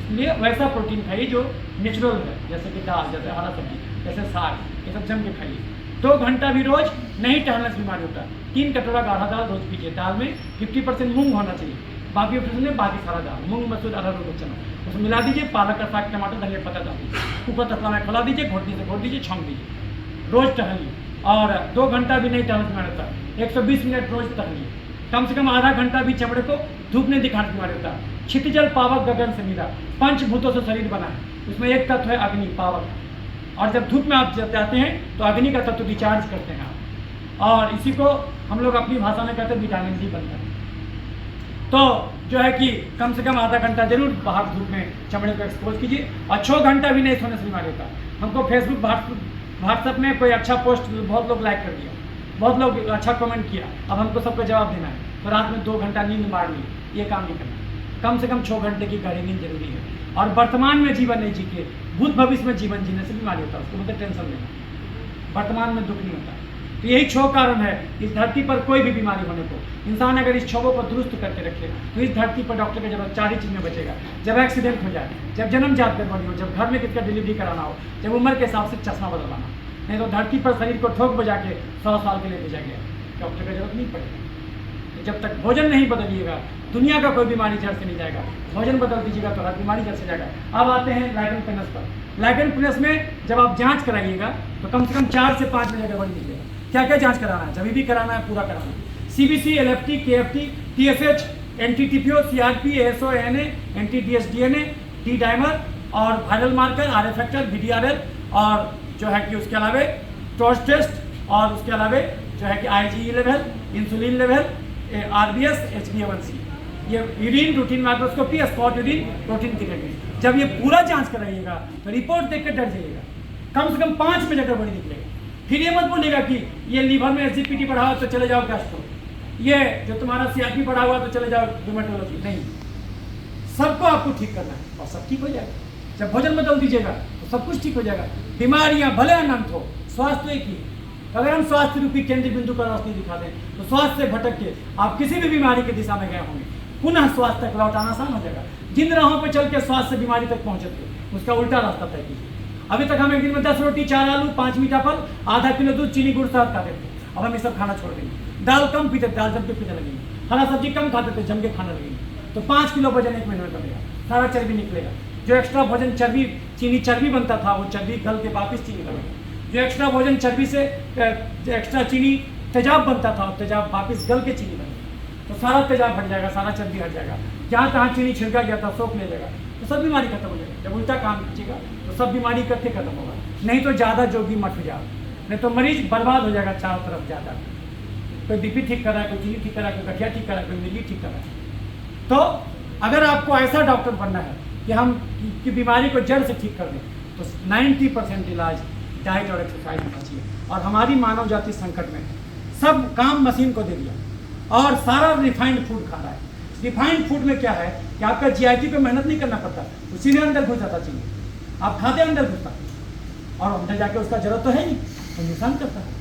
इसलिए वैसा प्रोटीन खाइए जो नेचुरल है, जैसे कि दाल, जैसे हरा सब्जी, जैसे साग, ये सब जम के खाइए। 2 घंटा भी रोज नहीं टहलने से बीमारी होता है। 3 कटोरा गाढ़ा दाल रोज पीजिए। दाल में 50% मूंग होना चाहिए, बाकी ऑप्शन में बाकी सारा दाल, मूंग मसूर अरहर चना, उसमें मिला दीजिए। पालक का साग, टमाटर, धनिया पत्ता डाल दीजिए, कुकर तसला में खिला दीजिए, घोट दीजिए, छौंक दीजिए। रोज टहलिए और 2 घंटा भी नहीं टहलने से बीमारी होता है। 120 मिनट रोज टहलिए। कम से कम आधा घंटा भी चमड़े को धूप नहीं दिखाने से बीमारी होता है। क्षितिजल पावक गगन से मिला, 5 भूतों से शरीर बना है, उसमें एक तत्व है अग्नि, पावक। और जब धूप में आप जाते हैं तो अग्नि का तत्व रिचार्ज करते हैं आप, और इसी को हम लोग अपनी भाषा में कहते हैं विटामिन डी बनता है। तो जो है कि कम से कम आधा घंटा जरूर बाहर धूप में चमड़े को एक्सपोज कीजिए, और 6 घंटा भी नहीं सोने से बीमारी होता। हमको फेसबुक व्हाट्सएप में कोई अच्छा पोस्ट बहुत लोग लाइक कर दिया, बहुत लोग अच्छा कमेंट किया, अब हमको सबको जवाब देना है, तो रात में 2 घंटा नींद मार ली, ये काम नहीं करना। कम से कम 6 घंटे की गहरी नींद जरूरी है। और वर्तमान में जीवन नहीं जी के भूत भविष्य में जीवन जीने से बीमारी होता है, उसको मतलब टेंशन लेना, वर्तमान में दुख नहीं होता। तो यही 6 कारण है इस धरती पर कोई भी बीमारी होने को। इंसान अगर इस 6 को दुरुस्त करके रखे तो इस धरती पर डॉक्टर की जरूरत 4 ही चीज़ में बचेगा। जब एक्सीडेंट हो जाए, जब जन्मजात गड़बड़ी हो, जब घर में किसका डिलीवरी कराना हो, जब उम्र के हिसाब से चश्मा बदलवाना, नहीं तो धरती पर शरीर को ठोक बजा के 100 साल के लिए भेजा गया, डॉक्टर की जरूरत नहीं पड़ेगी। जब तक भोजन नहीं बदलिएगा दुनिया का कोई बीमारी जड़ से नहीं जाएगा। भोजन बदल दीजिएगा तो हर बीमारी जड़ से जाएगा। अब आते हैं लाइगन प्लस पर। लाइगन प्लस में जब आप जांच कराइएगा तो कम से कम 4 से 5 महीने गड़बड़ी निकलेगा। क्या क्या जांच कराना है, जब भी कराना है पूरा कराना है। CBC, LFT, KFT, TSH, NT-TPO, CRP, ASO, ANA, NT-DSDNA, T dimer और viral marker, RF factor, VDRL, और जो है कि उसके अलावा टॉर्च टेस्ट, और उसके अलावा जो है कि IgE level, insulin level, RBS, HbA1c, ये urine routine microscopy, spot urine, protein creatinine. जब ये पूरा जांच कराइएगा तो रिपोर्ट देख के डर जाइएगा, कम से कम 5 में गड़बड़ी निकलेगा। फिर ये मत बोलिएगा कि ये लीवर में SGPT बढ़ा हुआ तो चले जाओ गैस्ट्रो, ये जो तुम्हारा CRP बढ़ा हुआ तो चले जाओ रूमेटोलॉजी। नहीं, सबको आपको ठीक करना है और सब ठीक हो जाएगा। जब भोजन बदल दीजिएगा तो सब कुछ ठीक हो जाएगा। बीमारियां भले अनंत हो, स्वास्थ्य एक ही। अगर हम स्वास्थ्य रूपी केंद्र बिंदु पर रोशनी दिखा दें तो स्वास्थ्य से भटक के आप किसी भी बीमारी की दिशा में गए होंगे, पुनः स्वास्थ्य तक लौटाना आसान हो जाएगा। जिन राहों पर चल के स्वास्थ्य से बीमारी तक पहुंचे थे उसका उल्टा रास्ता तय कीजिए। अभी तक हम एक दिन में 10 रोटी, 4 आलू, 5 मीठा फल, आधा किलो दूध, चीनी, गुड़ शहद खाते थे। अब हम ये सब खाना छोड़ देंगे। दाल कम पीते, दाल जम के पीने लगेंगे। हरा सब्जी कम खाते थे, जम के खाने लगेंगे। तो 5 किलो वजन 1 महीने में कमेगा, सारा चर्बी निकलेगा। जो एक्स्ट्रा भोजन चर्बी, चीनी चर्बी बनता था, वो चर्बी गल के वापिस चीनी बनेगा। जो एक्स्ट्रा भोजन चर्बी से जो एक्स्ट्रा चीनी तेजाब बनता था, तेजाब वापिस गल के चीनी बनेगा। तो सारा तेजाब हट जाएगा, सारा चर्बी हट जाएगा। जहाँ तहाँ चीनी छिड़का गया था सोख ले जाएगा, तो सब बीमारी खत्म हो जाएगी। जब उल्टा काम कीजिएगा तो सब बीमारी इकट्ठे खत्म होगा। नहीं तो ज़्यादा जोगी मत हो जाओ, नहीं तो मरीज बर्बाद हो जाएगा चारों तरफ। ज़्यादा कोई BP ठीक कर रहा है, कोई चीनी ठीक कर रहा है, कोई गठिया ठीक कर रहा है, कोई मिर्गी ठीक कर रहा है। तो अगर आपको ऐसा डॉक्टर बनना है कि हम की बीमारी को जड़ से ठीक कर दें तो 90% इलाज डाइट और एक्सरसाइज होना चाहिए। और हमारी मानव जाति संकट में है, सब काम मशीन को दे दिया और सारा रिफाइंड फूड खा रहा है। रिफाइंड फूड में क्या है कि आपका GIT पे मेहनत नहीं करना पड़ता, उसी ने अंदर घुस जाता चाहिए। आप खाते अंदर घुसता और अंदर जाके उसका जरूरत तो है नहीं, तो नुकसान करता है।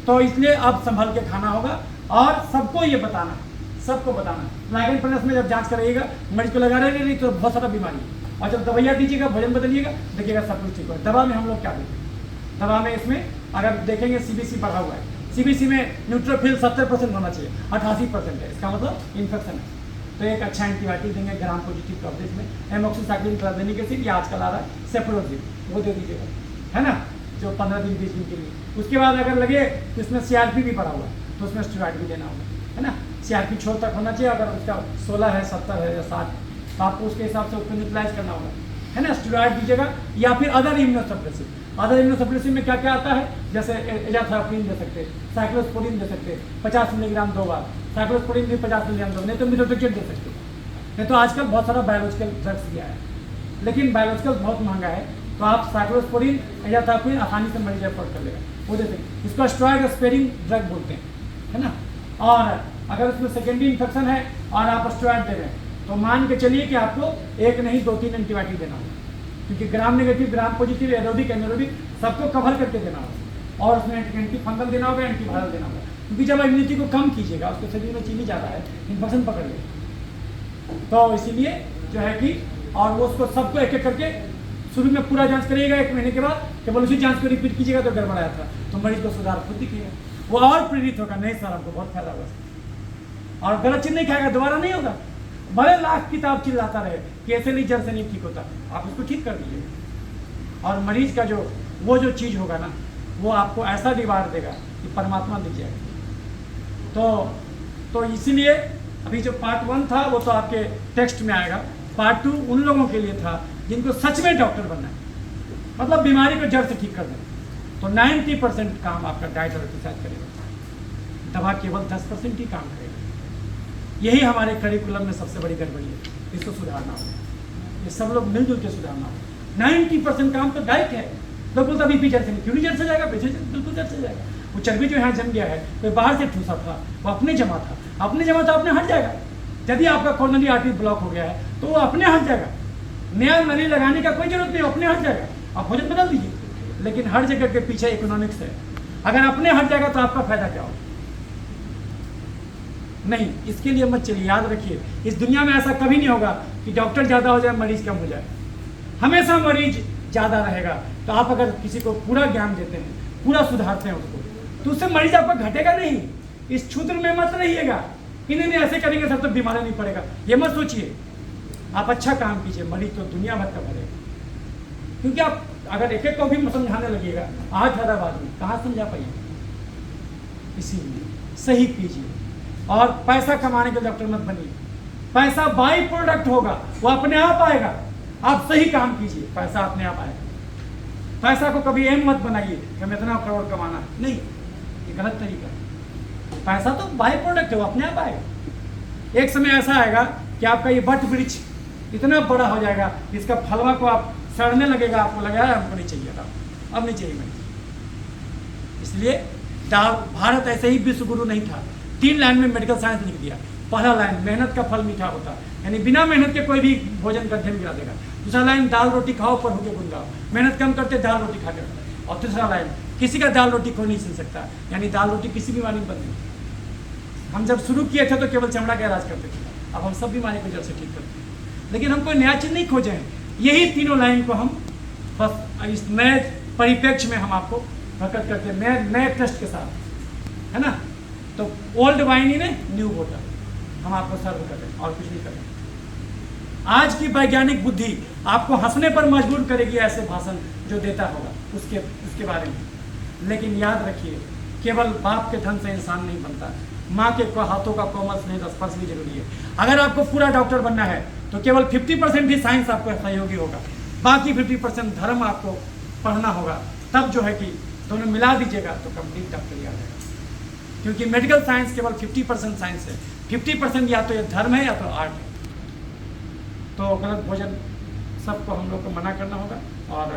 तो इसलिए अब संभल के खाना होगा और सबको ये बताना है, सबको बताना है। लाइगन प्लस में जब जांच कराइएगा मरीज को लगा रहे नहीं तो बहुत सारा बीमारी है। और जब दवाइयाँ दीजिएगा, भोजन बदलिएगा, देखिएगा सब कुछ ठीक हो। दवा में हम लोग क्या देते हैं, दवा में इसमें अगर देखेंगे CBC बढ़ा हुआ है। CBC में न्यूट्रोफिल 70% होना चाहिए, 88% है, इसका मतलब इन्फेक्शन है। तो एक अच्छा एंटीबायोटिक देंगे ग्राम पॉजिटिव कवरेज में, एमोक्सिसाइक्लिन ट्रावेनिक एसिड, या आजकल आ रहा है सेप्रोजिन, वो दे दीजिएगा, है ना, जो 15 दिन 20 दिन के लिए। उसके बाद अगर लगे तो इसमें CRP भी बढ़ा हुआ है तो उसमें स्टेरॉइड भी देना होगा, है ना। CRP छोर तक होना चाहिए, अगर उसका 16 है, 70 है या 60 तो आपको उसके हिसाब से उसको न्यूट्रलाइज करना होगा, है ना। स्टेरॉइड दीजिएगा या फिर अदर इम्यूनोसप्रेसिव। अदर इम्यूनोसप्रेसिव में क्या क्या आता है, जैसे एजाथ्रोपिन दे सकते हैं, साइक्लोस्पोरिन दे सकते हैं 50 मिलीग्राम 2 बार, साइक्लोस्पोरिन भी 50 मिलीग्राम 2, नहीं तो मिथोट्रिक्सेट दे सकते हैं। नहीं तो आजकल बहुत सारा बायोलॉजिकल ड्रग्स दिया है, लेकिन बायोलॉजिकल बहुत महंगा है, तो आप साइक्लोस्पोरिन, एजाथ्रोपिन आसानी से मरीज अफोर्ड कर लेगा, वो दे सकते। इसको स्टेरॉइड स्पेरिंग ड्रग बोलते हैं, है ना। और अगर उसमें सेकेंडरी इन्फेक्शन है और आप स्टेरॉइड दे रहे हैं तो मान के चलिए कि आपको 1 नहीं 2-3 एंटीबायोटिक देना होगा, क्योंकि gram negative, gram positive, aerobic, anaerobic सबको कवर करके देना होगा। और उसमें एंटी फंगल देना होगा, एंटी वायरल देना होगा, क्योंकि जब इम्यूनिटी को कम कीजिएगा, उसके शरीर में चीनी ज़्यादा है, इन्फेक्शन पकड़ लेगा, तो इसीलिए जो है कि और वो उसको सबको एक एक करके शुरू में पूरा जांच करिएगा, 1 महीने के बाद केवल उसी जांच को रिपीट कीजिएगा तो गड़बड़ाया था, तो मरीज को सुधार खुद दिखेगा, वो और प्रेरित होगा, नहीं सर हमको बहुत फायदा होगा, और गलत चीज़ नहीं खाएगा, दोबारा नहीं होगा। बड़े लाख किताब चिल्लाता रहे कि ऐसे नहीं, जड़ से नहीं ठीक होता, आप इसको ठीक कर दीजिए, और मरीज का जो वो जो चीज़ होगा ना, वो आपको ऐसा रिवार्ड देगा कि परमात्मा दिख जाएगा। तो इसीलिए अभी जो पार्ट 1 था वो तो आपके टेक्स्ट में आएगा, पार्ट 2 उन लोगों के लिए था जिनको सच में डॉक्टर बनना है, मतलब बीमारी को जड़ से ठीक कर देना। तो 90% काम आपका डाइट और एक्सरसाइज करेगा, दवा केवल 10% ही काम करेगा। यही हमारे करिकुलम में सबसे बड़ी गड़बड़ी है, इसको सुधारना होगा, ये सब लोग मिलजुल के सुधारना होगा। 90% काम तो डाइट है। लोग बोलते बीपी जड़ से नहीं, क्यों नहीं जड़ से जाएगा, बिल्कुल जड़ से जाएगा। वो चर्बी जो यहाँ जम गया है, कोई बाहर से ठूसा था, वो अपने जमा था, अपने हट जाएगा। यदि आपका कोरोनरी आर्टरी ब्लॉक हो गया है तो वो अपने हट जाएगा, नया नली लगाने का कोई जरूरत नहीं, अपने हट जाएगा। आप भोजन बदल दीजिए, लेकिन हर जगह के पीछे इकोनॉमिक्स है। अगर अपने हट जाएगा तो आपका फायदा क्या होगा? नहीं, इसके लिए मत चलिए, याद रखिए, इस दुनिया में ऐसा कभी नहीं होगा कि डॉक्टर ज़्यादा हो जाए मरीज कम हो जाए, हमेशा मरीज ज़्यादा रहेगा। तो आप अगर किसी को पूरा ज्ञान देते हैं, पूरा सुधारते हैं उसको, तो उससे मरीज आपका घटेगा नहीं। इस क्षुद्र में मत रहिएगा, इन्हें ऐसे करेंगे सब तो बीमारी नहीं पड़ेगा, ये मत सोचिए। आप अच्छा काम कीजिए, मरीज तो दुनिया भर का भरेगा। क्योंकि आप अगर एक एक को भी समझाने लगिएगा, आज ज़्यादा आदमी कहाँ समझा पाइए। इसीलिए सही कीजिए, और पैसा कमाने के डॉक्टर मत बनिए। पैसा बाई प्रोडक्ट होगा, वो अपने आप आएगा। आप सही काम कीजिए, पैसा अपने आप आएगा। पैसा को कभी एम मत बनाइए कि हम इतना करोड़ कमाना है, नहीं, ये गलत तरीका है। पैसा तो बाई प्रोडक्ट है, वो अपने आप आएगा। एक समय ऐसा आएगा कि आपका ये वट वृक्ष इतना बड़ा हो जाएगा, इसका फलवा को आप सड़ने लगेगा, आपको लगेगा हमको नहीं चाहिए था, अब नहीं चाहिए मैंने। इसलिए भारत ऐसे ही विश्व गुरु नहीं था। 3 लाइन में मेडिकल साइंस लिख दिया। पहला लाइन, मेहनत का फल मीठा होता है, यानी बिना मेहनत के कोई भी भोजन गड्ढे में गिरा देगा। दूसरा लाइन, दाल रोटी खाओ पर होके गुण गाओ, मेहनत कम करते दाल रोटी खा कर। और तीसरा लाइन, किसी का दाल रोटी कोई नहीं सुन सकता, यानी दाल रोटी किसी बीमारी में बदली। हम जब शुरू किए थे तो केवल चमड़ा का इलाज करते थे, अब हम सब बीमारी को जड़ से ठीक करते हैं। लेकिन हम कोई नया चीज़ नहीं खोजे हैं, यही तीनों लाइन को हम बस इस नए परिप्रेक्ष्य में हम आपको प्रकट करते हैं, नए टेस्ट के साथ, है ना। तो ओल्ड वाइन इन न्यू बोतल हम आपको सर्व कर रहे हैं, और कुछ नहीं कर रहे हैं। आज की वैज्ञानिक बुद्धि आपको हंसने पर मजबूर करेगी, ऐसे भाषण जो देता होगा उसके बारे में। लेकिन याद रखिए, केवल बाप के धन से इंसान नहीं बनता, माँ के हाथों का कोमल स्नेह स्पर्श भी जरूरी है। अगर आपको पूरा डॉक्टर बनना है तो केवल 50% ही साइंस आपको सहयोगी होगा, बाकी 50% धर्म आपको पढ़ना होगा। तब जो है कि दोनों मिला दीजिएगा तो कंप्लीट डॉक्टरी आ जाएगा। क्योंकि मेडिकल साइंस केवल 50% साइंस है, 50% या तो ये धर्म है या तो आर्ट है। तो गलत भोजन सबको हम लोग को मना करना होगा, और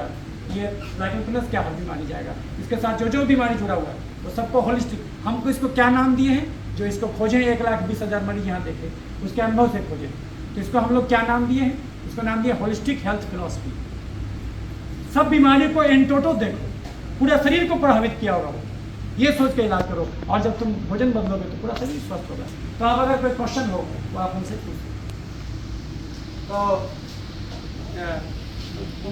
ये लाइकोपिनस क्या हल्दी मानी जाएगा। इसके साथ जो बीमारी जुड़ा हुआ है वो सबको होलिस्टिक, हमको इसको क्या नाम दिए हैं, जो इसको खोजें 1,20,000 मरीज यहाँ देखे, उसके अनुभव से खोजें, तो इसको हम लोग क्या नाम दिए हैं, इसको नाम दिया होलिस्टिक हेल्थ फिलॉसफी। सब बीमारी को इन टोटो देखो, पूरा शरीर को प्रभावित किया होगा वो, ये सोच के इलाज करो, और जब तुम भोजन बदलोगे तो पूरा शरीर स्वस्थ होगा। तो आप अगर कोई क्वेश्चन हो तो आप हमसे पूछ। तो